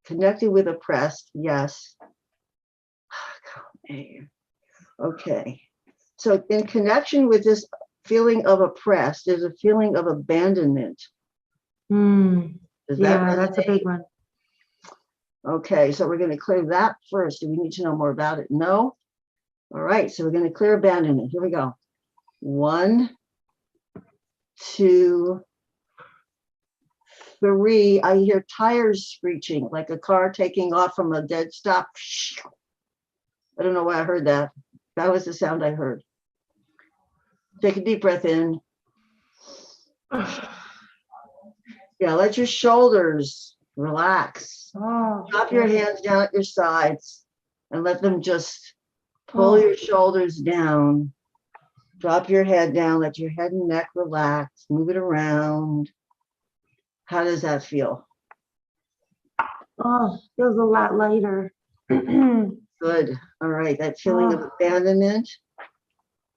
connected with oppressed? Yes. Okay. So in connection with this feeling of oppressed, there's a feeling of abandonment. Does that resonate? That's a big one. Okay, so we're going to clear that first. Do we need to know more about it? No. All right, so we're going to clear abandonment. Here we go. 1, 2, 3. I hear tires screeching like a car taking off from a dead stop. I don't know why I heard that. That was the sound I heard. Take a deep breath in. Yeah, let your shoulders relax. Drop your hands down at your sides and let them just pull your shoulders down. Drop your head down, let your head and neck relax, move it around. How does that feel? Oh, feels a lot lighter. Good. All right, that feeling of abandonment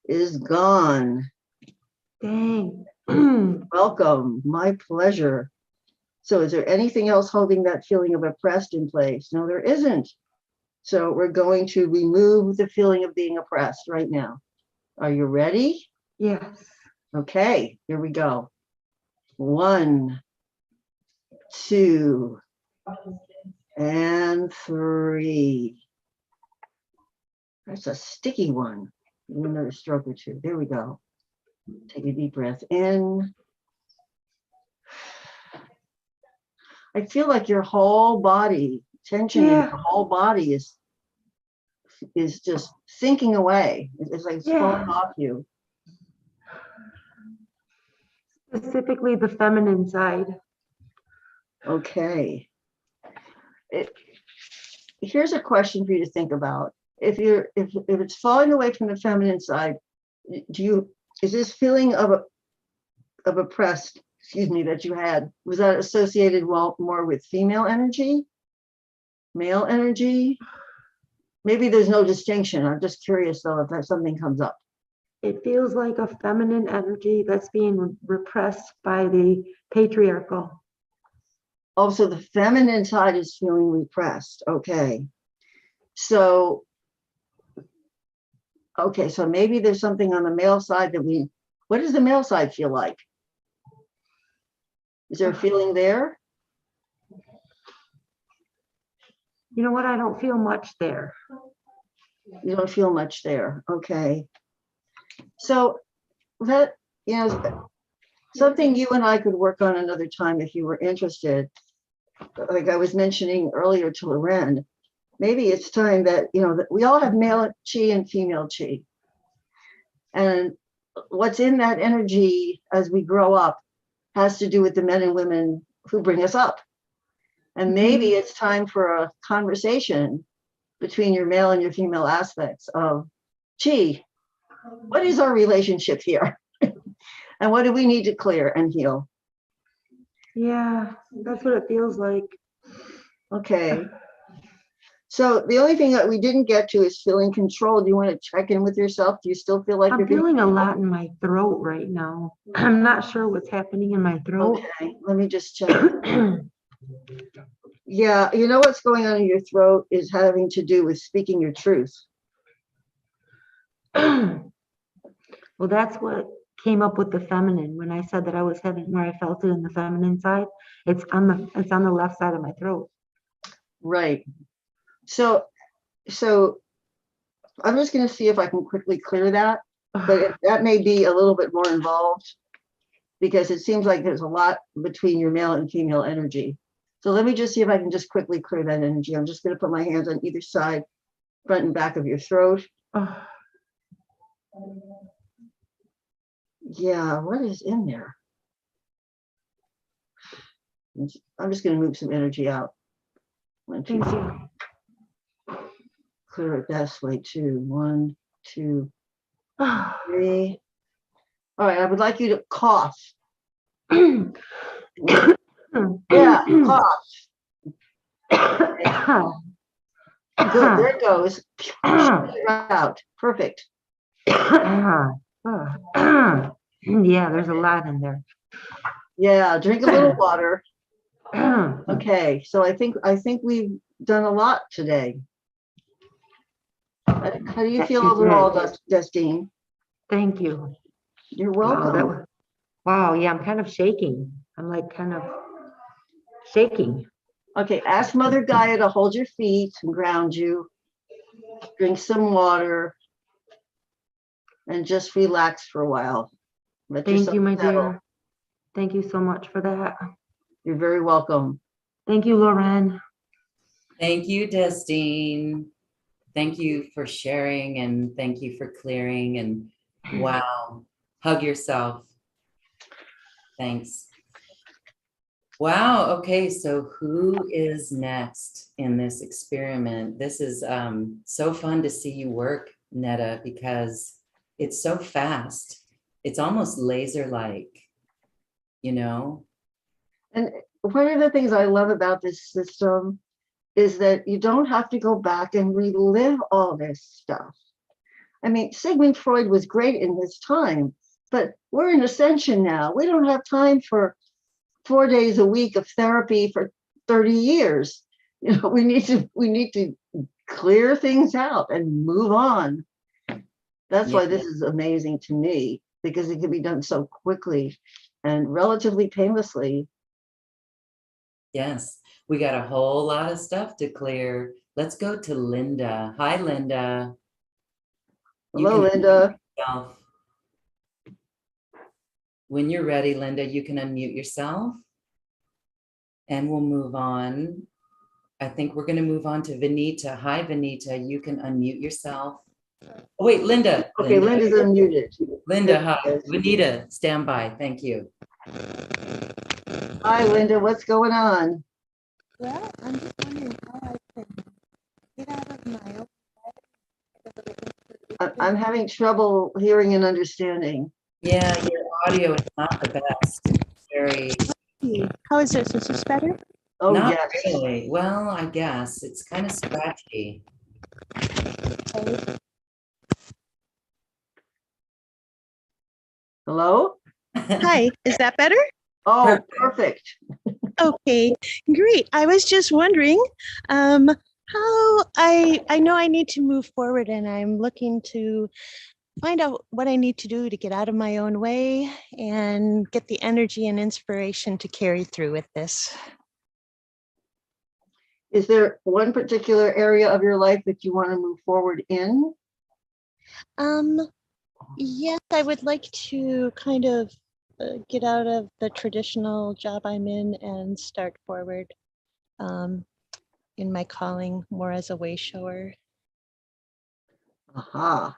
is gone. Dang. Welcome, my pleasure. So is there anything else holding that feeling of oppressed in place? No, there isn't. So we're going to remove the feeling of being oppressed right now. Are you ready? Yes. Okay, here we go. 1, 2, and 3. That's a sticky one. Another stroke or two. There we go. Take a deep breath in. I feel like your whole body, tension in your whole body is just sinking away. It's like it's falling off you. Specifically the feminine side. Okay. Here's a question for you to think about. If it's falling away from the feminine side, is this feeling of oppressed, excuse me, that you had, was that associated more with female energy, male energy? Maybe there's no distinction. I'm just curious though if something comes up. It feels like a feminine energy that's being repressed by the patriarchal. Oh, so the feminine side is feeling repressed. Okay. So maybe there's something on the male side what does the male side feel like? Is there a feeling there? You know what? I don't feel much there. You don't feel much there. Okay. So that, something you and I could work on another time if you were interested. Like I was mentioning earlier to Loren, maybe it's time that, that we all have male chi and female chi. And what's in that energy as we grow up has to do with the men and women who bring us up. And maybe it's time for a conversation between your male and your female aspects of chi. What is our relationship here? And what do we need to clear and heal? Yeah, that's what it feels like. Okay. So the only thing that we didn't get to is feeling controlled. Do you want to check in with yourself? Do you still feel like I'm feeling a lot in my throat right now. I'm not sure what's happening in my throat. Okay, let me just check. Yeah, what's going on in your throat is having to do with speaking your truth. Well, that's what came up with the feminine when I said that I was having where I felt it in the feminine side. It's on the left side of my throat. Right. So I'm just going to see if I can quickly clear that, but that may be a little bit more involved because it seems like there's a lot between your male and female energy. So let me just see if I can just quickly clear that energy. I'm just going to put my hands on either side, front and back of your throat. Yeah, what is in there? I'm just going to move some energy out. Thank you. Clear it this way too. 1, 2, 3. All right, I would like you to cough. Yeah, cough. Good, there it goes. Out. Perfect. Yeah, there's a lot in there. Yeah, drink a little water. Okay, so I think we've done a lot today. How do you feel overall, Justine? Thank you. You're welcome. Wow, yeah, I'm kind of shaking. I'm like kind of shaking. Okay, ask Mother Gaia to hold your feet and ground you. Drink some water and just relax for a while. Thank you, my dear. Thank you so much for that. You're very welcome. Thank you, Loren. Thank you, Justine. Thank you for sharing and thank you for clearing and wow, hug yourself. Thanks. Wow. Okay. So who is next in this experiment? This is so fun to see you work, Nedda, because it's so fast. It's almost laser-like, And one of the things I love about this system is that you don't have to go back and relive all this stuff. I mean, Sigmund Freud was great in his time, but we're in Ascension now. We don't have time for 4 days a week of therapy for 30 years. We need to clear things out and move on. That's why this is amazing to me, because it can be done so quickly and relatively painlessly. Yes, we got a whole lot of stuff to clear. Let's go to Linda. Hi, Linda. Hello, Linda. Yourself. When you're ready, Linda, you can unmute yourself and we'll move on. I think we're going to move on to Vanita. Hi, Vanita. You can unmute yourself. Oh, wait, Linda. Okay, Linda's unmuted. Linda, hi. Vanita, stand by. Thank you. Hi, Linda. What's going on? Well, I'm just wondering how I can get out of my own I'm having trouble hearing and understanding. Yeah, your audio is not the best. It's very, head. How is this? Is this better? Oh, not yes. really. Well, I guess it's kind of scratchy. Okay. Hello? Hi, is that better? Oh, perfect. Okay, great. I was just wondering how I know I need to move forward, and I'm looking to find out what I need to do to get out of my own way and get the energy and inspiration to carry through with this. Is there one particular area of your life that you want to move forward in? Yes, I would like to kind of get out of the traditional job I'm in and start forward in my calling more as a way shower. Aha.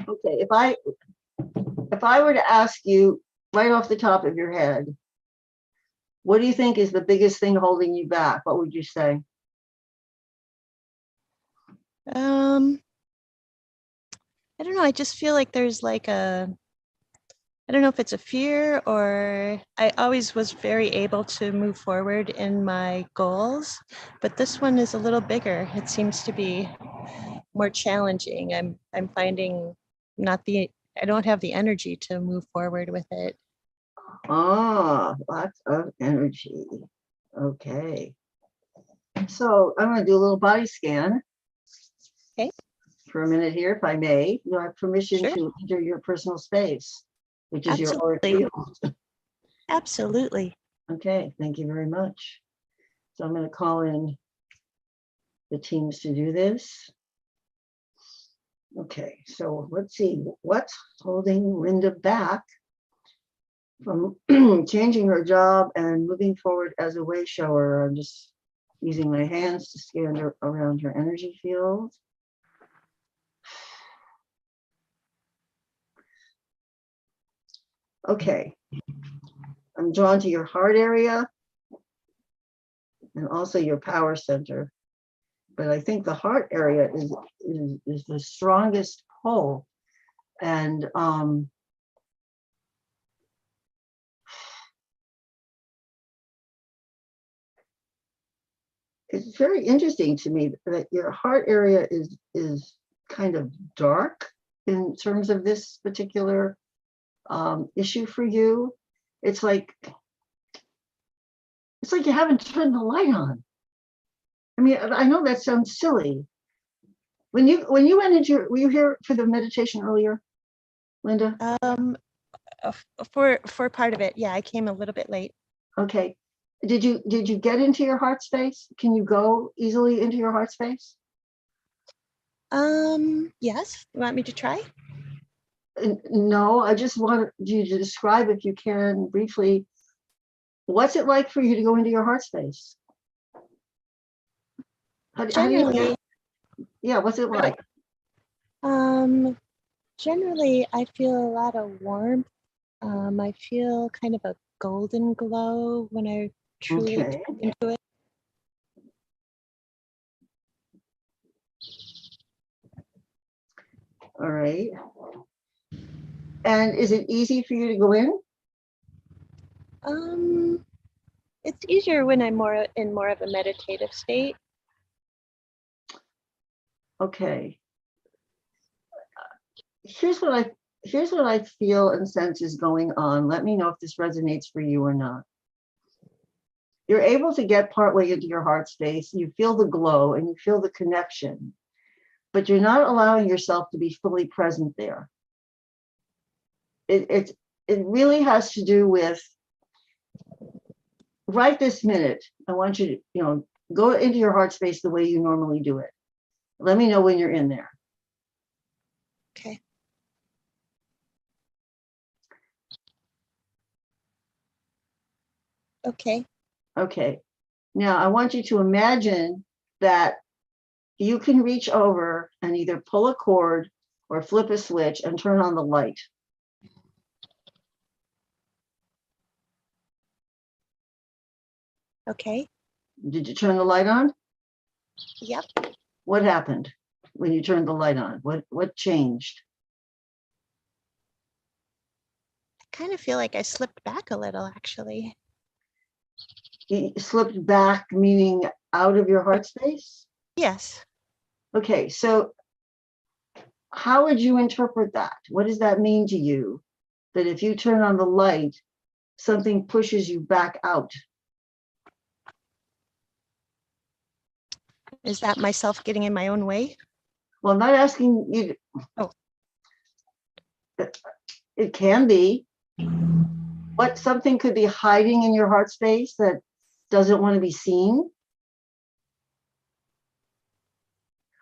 Okay, if I were to ask you right off the top of your head, what do you think is the biggest thing holding you back? What would you say? I don't know. I just feel like there's like I don't know if it's a fear, or I always was very able to move forward in my goals, but this one is a little bigger. It seems to be more challenging. I'm finding I don't have the energy to move forward with it. Ah, lots of energy. Okay. So I'm going to do a little body scan. Okay. For a minute here, if I may. You have permission Sure. to enter your personal space, which is your auric Absolutely. field. Absolutely. Okay, thank you very much. So I'm going to call in the teams to do this. Okay, so let's see what's holding Linda back from changing her job and moving forward as a way shower. I'm just using my hands to scan around her energy field. Okay, I'm drawn to your heart area and also your power center. But I think the heart area is the strongest pull. And it's very interesting to me that your heart area is kind of dark in terms of this particular issue for you. It's like you haven't turned the light on. I mean, I know that sounds silly. When you went into were you here for the meditation earlier, Linda? For part of it, yeah, I came a little bit late. Okay. Did you get into your heart space? Can you go easily into your heart space? Yes. You want me to try? No, I just want you to describe, if you can, briefly, what's it like for you to go into your heart space? How do you feel? Yeah, what's it like? Generally, I feel a lot of warmth. I feel kind of a golden glow when I truly Okay. tap into it. All right. And is it easy for you to go in? It's easier when I'm in more of a meditative state. Okay. Here's what I feel and sense is going on. Let me know if this resonates for you or not. You're able to get partway into your heart space. You feel the glow and you feel the connection, but you're not allowing yourself to be fully present there. It really has to do with right this minute. I want you to, go into your heart space the way you normally do it. Let me know when you're in there. Okay. Okay. Okay. Now I want you to imagine that you can reach over and either pull a cord or flip a switch and turn on the light. Okay. Did you turn the light on? Yep. What happened when you turned the light on? What changed? I kind of feel like I slipped back a little, actually. You slipped back, meaning out of your heart space? Yes. Okay, so how would you interpret that? What does that mean to you? That if you turn on the light, something pushes you back out? Is that myself getting in my own way? Well, I'm not asking you. Oh. It can be. What something could be hiding in your heart space that doesn't want to be seen?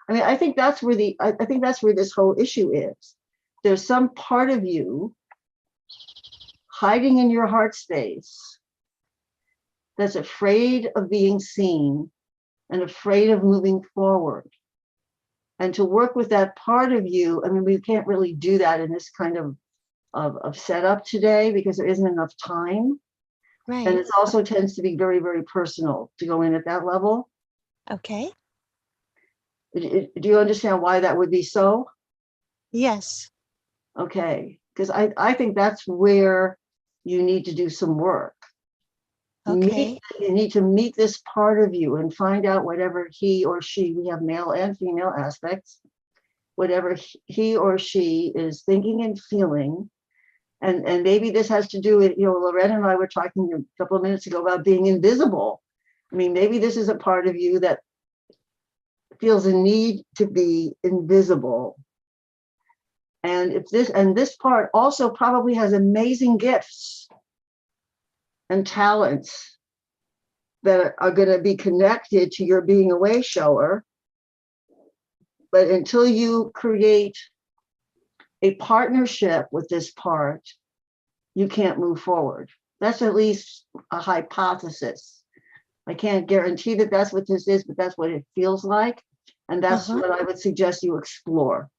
I mean, I think that's where I think that's where this whole issue is. There's some part of you hiding in your heart space that's afraid of being seen and afraid of moving forward. And to work with that part of you, I mean, we can't really do that in this kind of setup today because there isn't enough time. Right. And it also tends to be very, very personal to go in at that level. Okay. Do you understand why that would be so? Yes. Okay, because I think that's where you need to do some work. Okay. You need to meet this part of you and find out whatever he or she, we have male and female aspects, whatever he or she is thinking and feeling. And maybe this has to do with, Loretta and I were talking a couple of minutes ago about being invisible. I mean, maybe this is a part of you that feels a need to be invisible. And this part also probably has amazing gifts and talents that are going to be connected to your being a way shower. But until you create a partnership with this part, you can't move forward. That's at least a hypothesis. I can't guarantee that that's what this is, but that's what it feels like. And that's what I would suggest you explore.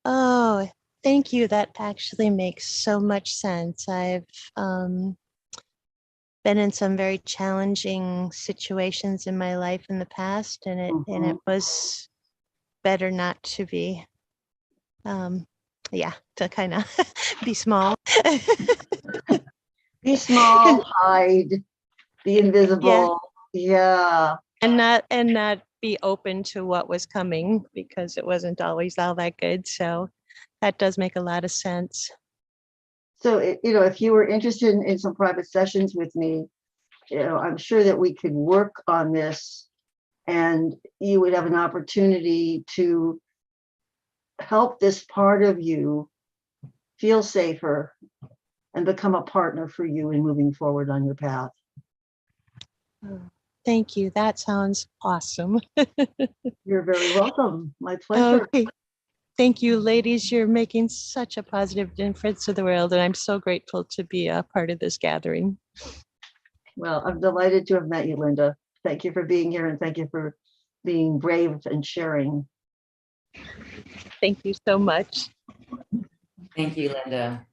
Oh, thank you. That actually makes so much sense. I've been in some very challenging situations in my life in the past, and it was better not to be, to kind of be small. Be small, hide, be invisible. Yeah. And not be open to what was coming because it wasn't always all that good. So that does make a lot of sense. So, if you were interested in some private sessions with me, I'm sure that we could work on this and you would have an opportunity to help this part of you feel safer and become a partner for you in moving forward on your path. Thank you. That sounds awesome. You're very welcome. My pleasure. Okay. Thank you, ladies. You're making such a positive difference to the world, and I'm so grateful to be a part of this gathering. Well, I'm delighted to have met you, Linda. Thank you for being here and thank you for being brave and sharing. Thank you so much. Thank you, Linda.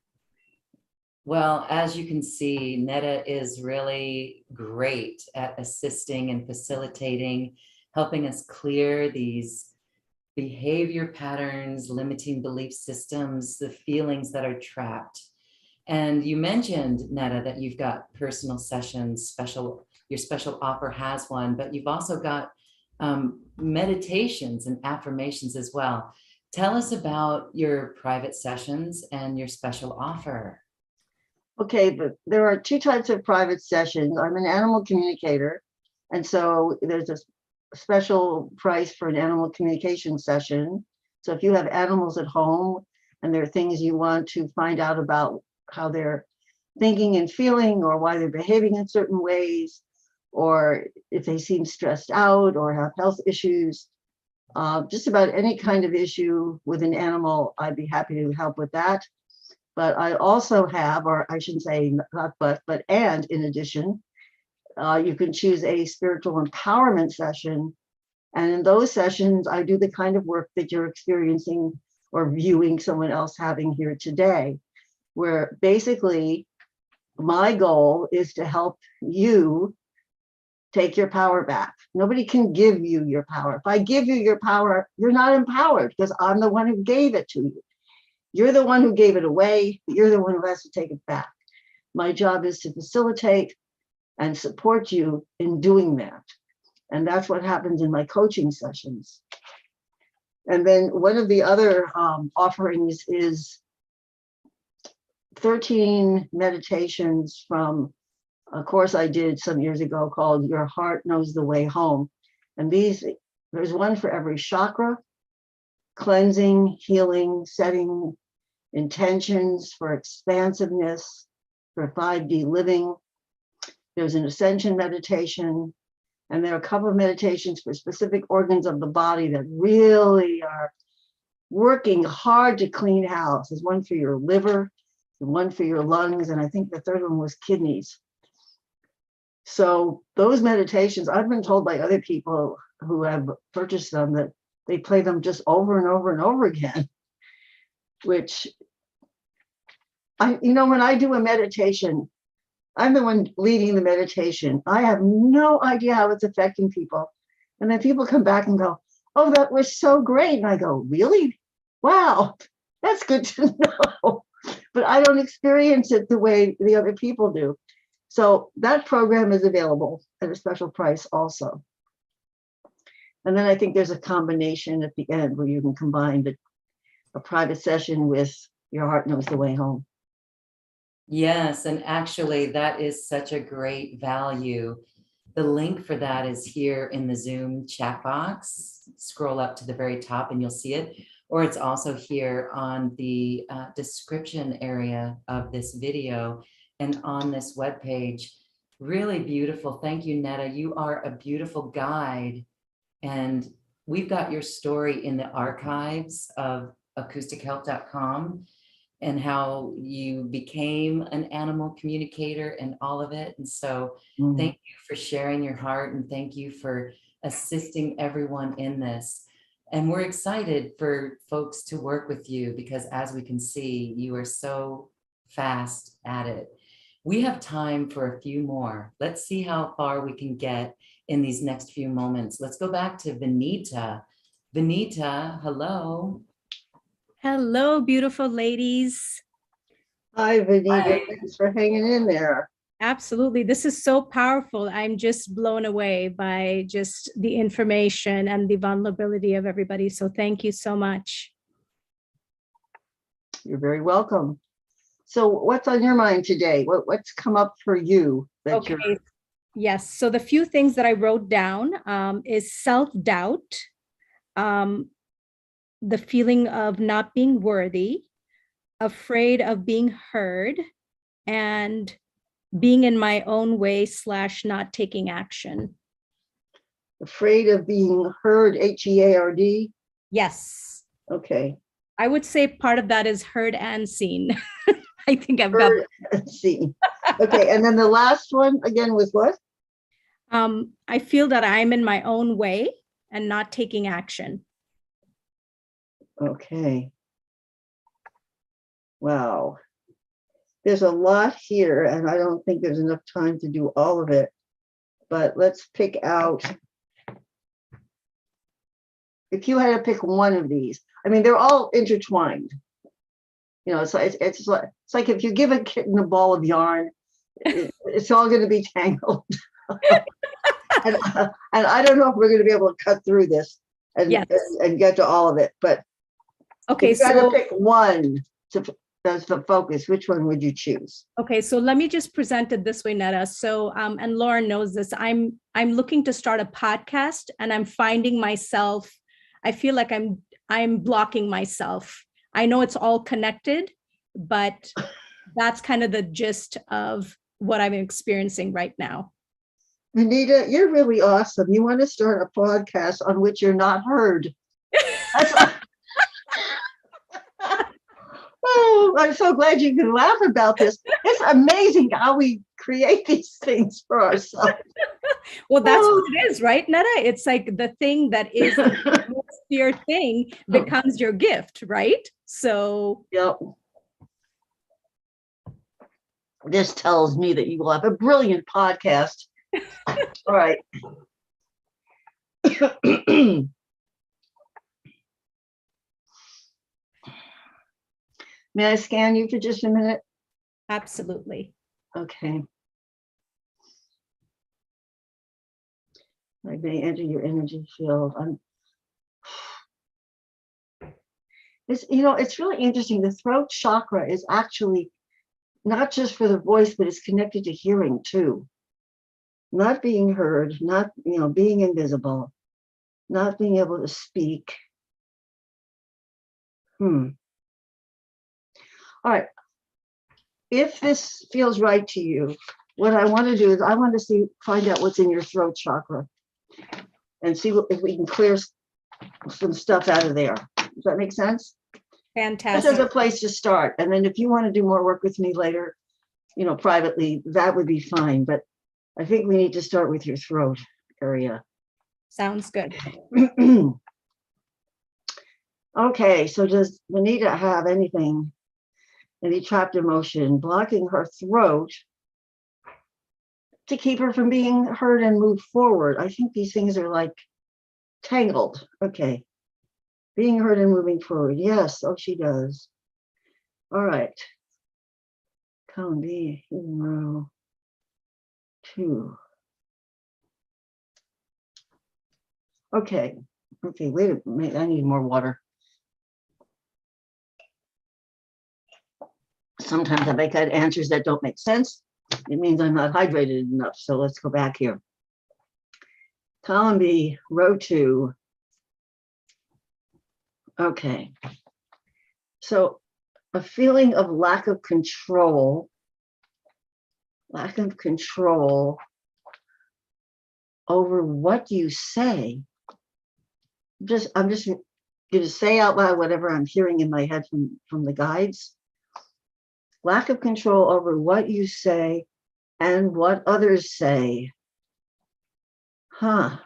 Well, as you can see, Nedda is really great at assisting and facilitating, helping us clear these behavior patterns, limiting belief systems, the feelings that are trapped. And you mentioned, Nedda, that you've got personal sessions, your special offer has one, but you've also got meditations and affirmations as well. Tell us about your private sessions and your special offer. Okay, but there are two types of private sessions. I'm an animal communicator, and so there's a special price for an animal communication session. So if you have animals at home and there are things you want to find out about how they're thinking and feeling or why they're behaving in certain ways, or if they seem stressed out or have health issues, Just about any kind of issue with an animal, I'd be happy to help with that. But I also have, or I shouldn't say not but and in addition, you can choose a spiritual empowerment session. And in those sessions, I do the kind of work that you're experiencing or viewing someone else having here today, where basically my goal is to help you take your power back. Nobody can give you your power. If I give you your power, you're not empowered because I'm the one who gave it to you. You're the one who gave it away, but you're the one who has to take it back. My job is to facilitate and support you in doing that. And that's what happens in my coaching sessions. And then one of the other offerings is 13 meditations from a course I did some years ago called Your Heart Knows the Way Home. And there's one for every chakra, cleansing, healing, setting intentions for expansiveness, for 5D living. There's an Ascension meditation, and there are a couple of meditations for specific organs of the body that really are working hard to clean house. There's one for your liver, and one for your lungs, and I think the third one was kidneys. So those meditations, I've been told by other people who have purchased them that they play them just over and over and over again, which when I do a meditation, I'm the one leading the meditation. I have no idea how it's affecting people. And then people come back and go, oh, that was so great. And I go, really? Wow, that's good to know. But I don't experience it the way the other people do. So that program is available at a special price also. And then I think there's a combination at the end where you can combine a private session with Your Heart Knows the Way Home. Yes, and actually that is such a great value. The link for that is here in the Zoom chat box. Scroll up to the very top and you'll see it. Or it's also here on the description area of this video and on this webpage. Really beautiful. Thank you, Nedda. You are a beautiful guide. And we've got your story in the archives of acoustichealth.com and how you became an animal communicator and all of it. And so thank you for sharing your heart, and thank you for assisting everyone in this. And we're excited for folks to work with you because, as we can see, you are so fast at it. We have time for a few more. Let's see how far we can get in these next few moments. Let's go back to Vanita. Vanita, hello. Hello, beautiful ladies. Hi, Vanita. Hi. Thanks for hanging in there. Absolutely. This is so powerful. I'm just blown away by just the information and the vulnerability of everybody. So thank you so much. You're very welcome. So what's on your mind today? What's come up for you? Okay. Yes. So the few things that I wrote down is self-doubt, the feeling of not being worthy, afraid of being heard, and being in my own way / not taking action. Afraid of being heard, HEARD? Yes. Okay. I would say part of that is heard and seen. I think I've got. Heard and seen. Okay, and then the last one again was what? I feel that I'm in my own way and not taking action. Okay. Wow. There's a lot here, and I don't think there's enough time to do all of it. But let's pick out. If you had to pick one of these, I mean, they're all intertwined. You know, it's like if you give a kitten a ball of yarn, it's all going to be tangled. and I don't know if we're going to be able to cut through this and get to all of it. But okay, if you had to pick one as the focus, which one would you choose? Okay, so let me just present it this way, Nedda. So, and Lauren knows this. I'm looking to start a podcast, and I'm finding myself. I feel like I'm blocking myself. I know it's all connected, but that's kind of the gist of what I'm experiencing right now. Anita, you're really awesome. You want to start a podcast on which you're not heard. That's- Oh, I'm so glad you can laugh about this. It's amazing how we create these things for ourselves. Well, that's Oh. what it is, right, Nedda? It's like the thing that is the most dear thing becomes your gift, right? So Yep. This tells me that you will have a brilliant podcast. All right. May I scan you for just a minute? absolutely. Okay. I may enter your energy field. It's really interesting. The throat chakra is actually not just for the voice, but it's connected to hearing too. Not being heard, not, being invisible, not being able to speak. All right. If this feels right to you, what I want to do is I want to find out what's in your throat chakra and see if we can clear some stuff out of there. Does that make sense? This is a Fantastic. place to start. And then if you want to do more work with me later, privately, that would be fine. But I think we need to start with your throat area. Sounds good. Okay, so does Juanita have any trapped emotion blocking her throat to keep her from being heard and move forward? I think these things are like tangled. Okay. Being heard and moving forward. Yes. Oh, she does. All right. Column B, row 2. Okay. Okay, wait a minute. I need more water. Sometimes I get answers that don't make sense. It means I'm not hydrated enough. So let's go back here. Column B, row 2. Okay. So a feeling of lack of control over what you say. I'm just going to say out loud whatever I'm hearing in my head from the guides. Lack of control over what you say and what others say. And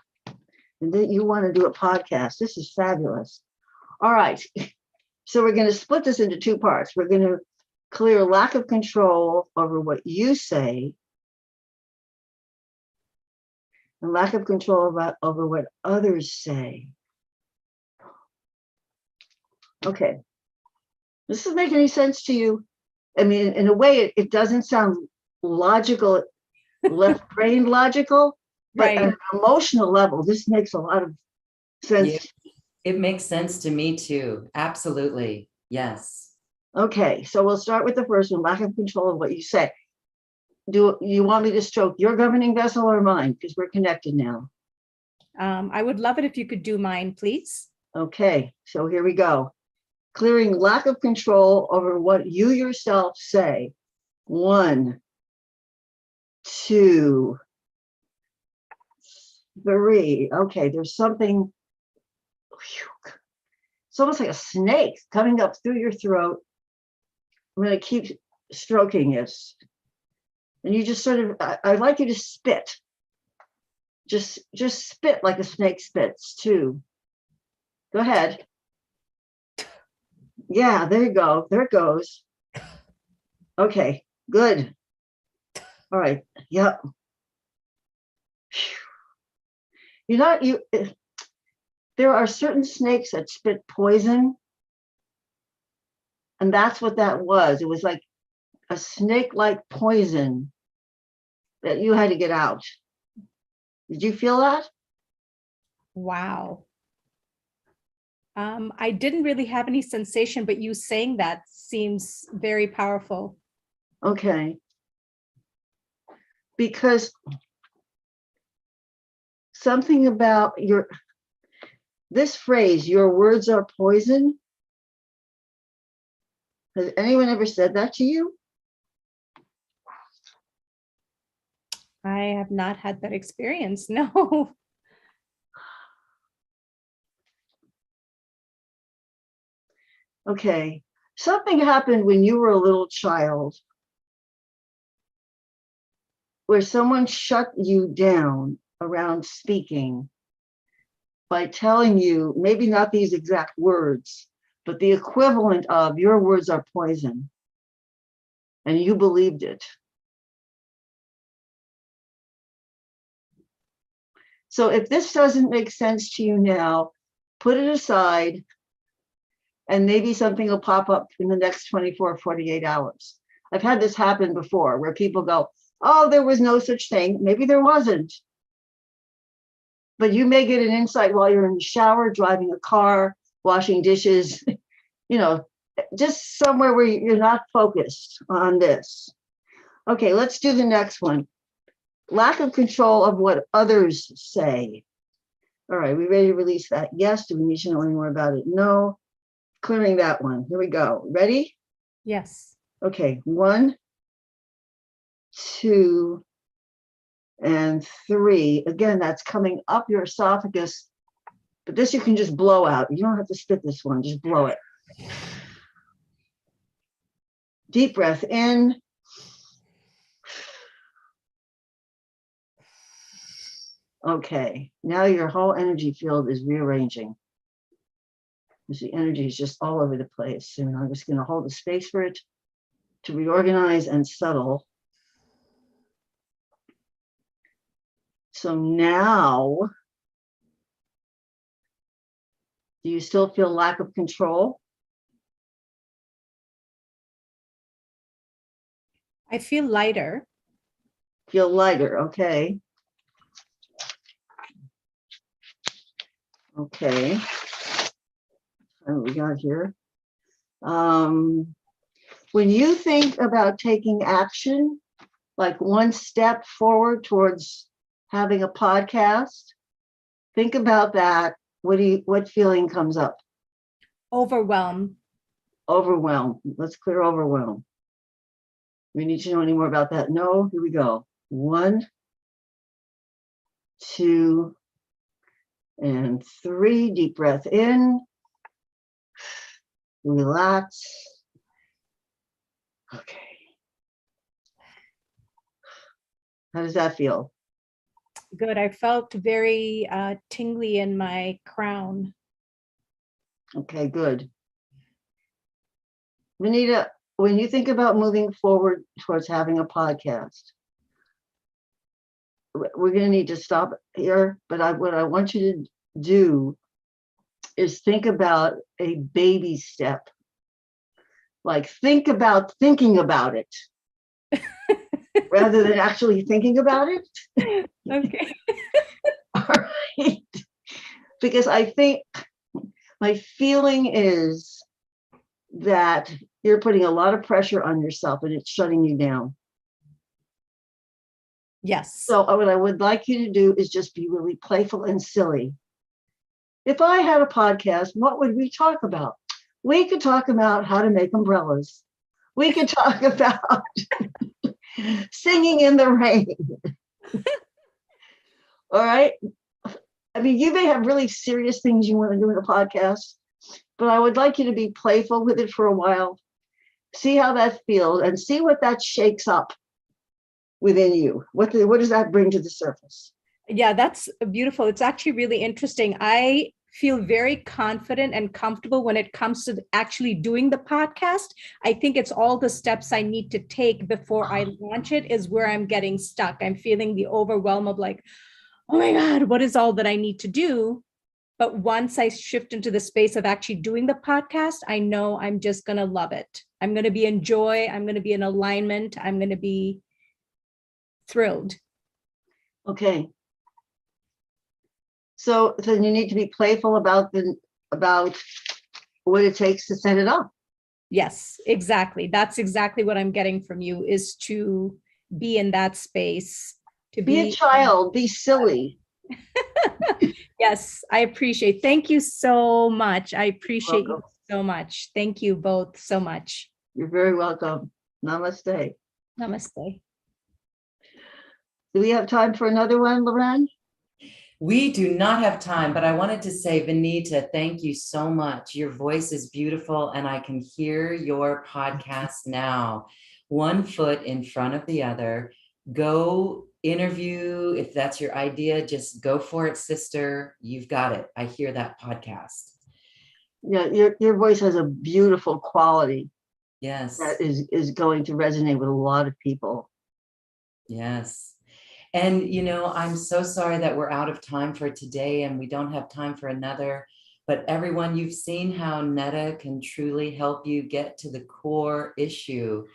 then you want to do a podcast. This is fabulous. All right. So we're going to split this into 2 parts. We're going to clear lack of control over what you say and lack of control over what others say. Okay. Does this make any sense to you? I mean, in a way, it doesn't sound logical, left brain logical, but Right. at an emotional level, this makes a lot of sense. Yeah, it makes sense to me too. Absolutely. Yes. Okay, so we'll start with the first one, lack of control of what you say. Do you want me to stroke your governing vessel or mine? Because we're connected now. I would love it if you could do mine, please. Okay, so here we go. Clearing lack of control over what you yourself say. 1, 2, 3. Okay, there's something. It's almost like a snake coming up through your throat. I'm going to keep stroking it. And you just sort of, I'd like you to spit. Just spit like a snake spits too. Go ahead. Yeah, there you go. There it goes. Okay, good. All right. Yep. There are certain snakes that spit poison. And that's what that was. It was like a snake-like poison that you had to get out. Did you feel that? Wow. I didn't really have any sensation, but you saying that seems very powerful. Okay. Because something about this phrase, your words are poison. Has anyone ever said that to you? I have not had that experience. No. Okay. Something happened when you were a little child where someone shut you down around speaking by telling you, maybe not these exact words, but the equivalent of your words are poison. And you believed it. So if this doesn't make sense to you now, put it aside and maybe something will pop up in the next 24 or 48 hours. I've had this happen before where people go, oh, there was no such thing. Maybe there wasn't. But you may get an insight while you're in the shower, driving a car, washing dishes, you know, just somewhere where you're not focused on this. Okay, let's do the next one. Lack of control of what others say. All right, we ready to release that? Yes. Do we need to know any more about it? No. Clearing that one. Here we go. Ready? Yes. Okay, 1, 2, and 3. Again, that's coming up your esophagus, but this you can just blow out. You don't have to spit this one, just blow it. Deep breath in. Okay, now your whole energy field is rearranging. The energy is just all over the place. And I'm just going to hold the space for it to reorganize and settle. So now, do you still feel lack of control? I feel lighter. Feel lighter, okay. Okay. What we got here? When you think about taking action, like one step forward towards having a podcast, think about that. What feeling comes up? Overwhelm. Overwhelm. Let's clear overwhelm. We need to know any more about that? No, here we go. 1, 2, and 3. Deep breath in. Relax. Okay. How does that feel? Good. I felt very tingly in my crown. Okay, good. Vanita, when you think about moving forward towards having a podcast, we're going to need to stop here, but what I want you to do is think about a baby step. Like think about thinking about it rather than actually thinking about it. Okay. All right. Because I think my feeling is that you're putting a lot of pressure on yourself and it's shutting you down. Yes. So what I would like you to do is just be really playful and silly. If I had a podcast, what would we talk about? We could talk about how to make umbrellas. We could talk about singing in the rain. All right. I mean, you may have really serious things you want to do in a podcast, but I would like you to be playful with it for a while. See how that feels and see what that shakes up within you. What does that bring to the surface? Yeah, that's beautiful. It's actually really interesting. I feel very confident and comfortable when it comes to actually doing the podcast. I think it's all the steps I need to take before I launch it is where I'm getting stuck. I'm feeling the overwhelm of like, oh my God, what is all that I need to do? But once I shift into the space of actually doing the podcast, I know I'm just going to love it. I'm going to be in joy. I'm going to be in alignment. I'm going to be thrilled. Okay. So then you need to be playful about what it takes to set it up. Yes, exactly. That's exactly what I'm getting from you is to be in that space, to Be a child, be silly. Yes, I appreciate. Thank you so much. I appreciate you Welcome. so much. Thank you both so much. You're very welcome. Namaste. Namaste. Do we have time for another one, Loren? We do not have time, but I wanted to say, Vinita, thank you so much. Your voice is beautiful, and I can hear your podcast now, one foot in front of the other. Go interview, if that's your idea, just go for it, sister. You've got it. I hear that podcast. Yeah, your voice has a beautiful quality Yes. that is going to resonate with a lot of people. Yes. And, I'm so sorry that we're out of time for today and we don't have time for another. But everyone, you've seen how Nedda can truly help you get to the core issue,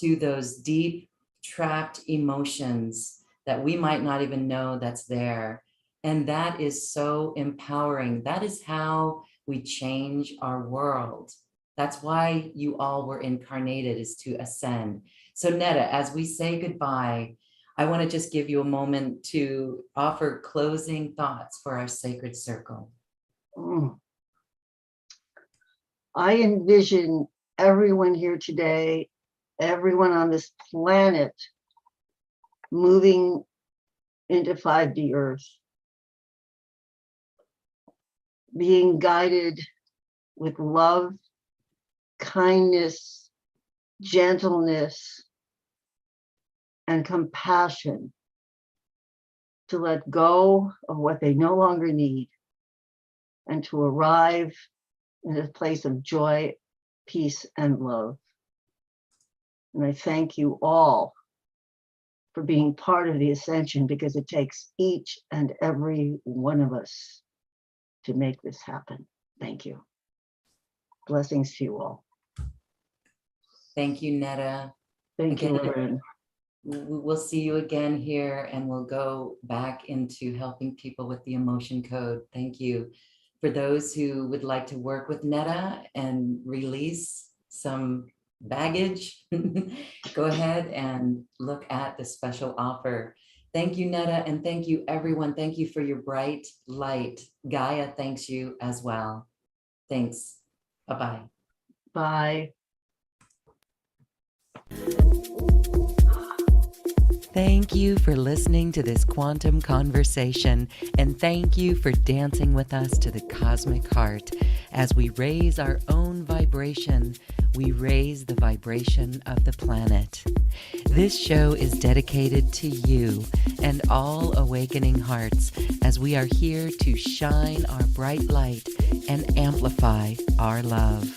to those deep trapped emotions that we might not even know that's there. And that is so empowering. That is how we change our world. That's why you all were incarnated, is to ascend. So Nedda, as we say goodbye, I want to just give you a moment to offer closing thoughts for our sacred circle. I envision everyone here today, everyone on this planet, moving into 5D Earth, being guided with love, kindness, gentleness, and compassion to let go of what they no longer need and to arrive in a place of joy, peace, and love. And I thank you all for being part of the Ascension, because it takes each and every one of us to make this happen. Thank you. Blessings to you all. Thank you, Nedda. Thank you, Lauren. We'll see you again here, and we'll go back into helping people with the emotion code. Thank you. For those who would like to work with Nedda and release some baggage, go ahead and look at the special offer. Thank you, Nedda, and thank you, everyone. Thank you for your bright light. Gaia thanks you as well. Thanks. Bye-bye. Bye. Thank you for listening to this quantum conversation, and thank you for dancing with us to the cosmic heart. As we raise our own vibration, we raise the vibration of the planet. This show is dedicated to you and all awakening hearts, as we are here to shine our bright light and amplify our love.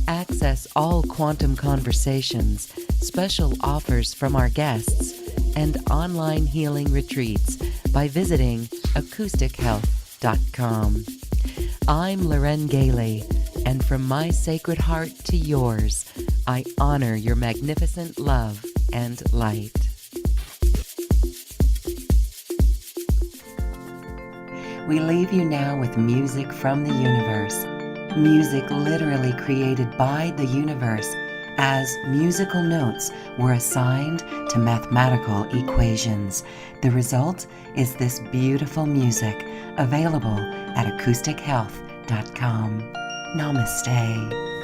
Access all quantum conversations, special offers from our guests, and online healing retreats by visiting acoustichealth.com. I'm Loren Gailey, and from my sacred heart to yours, I honor your magnificent love and light. We leave you now with music from the universe. Music literally created by the universe, as musical notes were assigned to mathematical equations. The result is this beautiful music, available at acoustichealth.com. Namaste.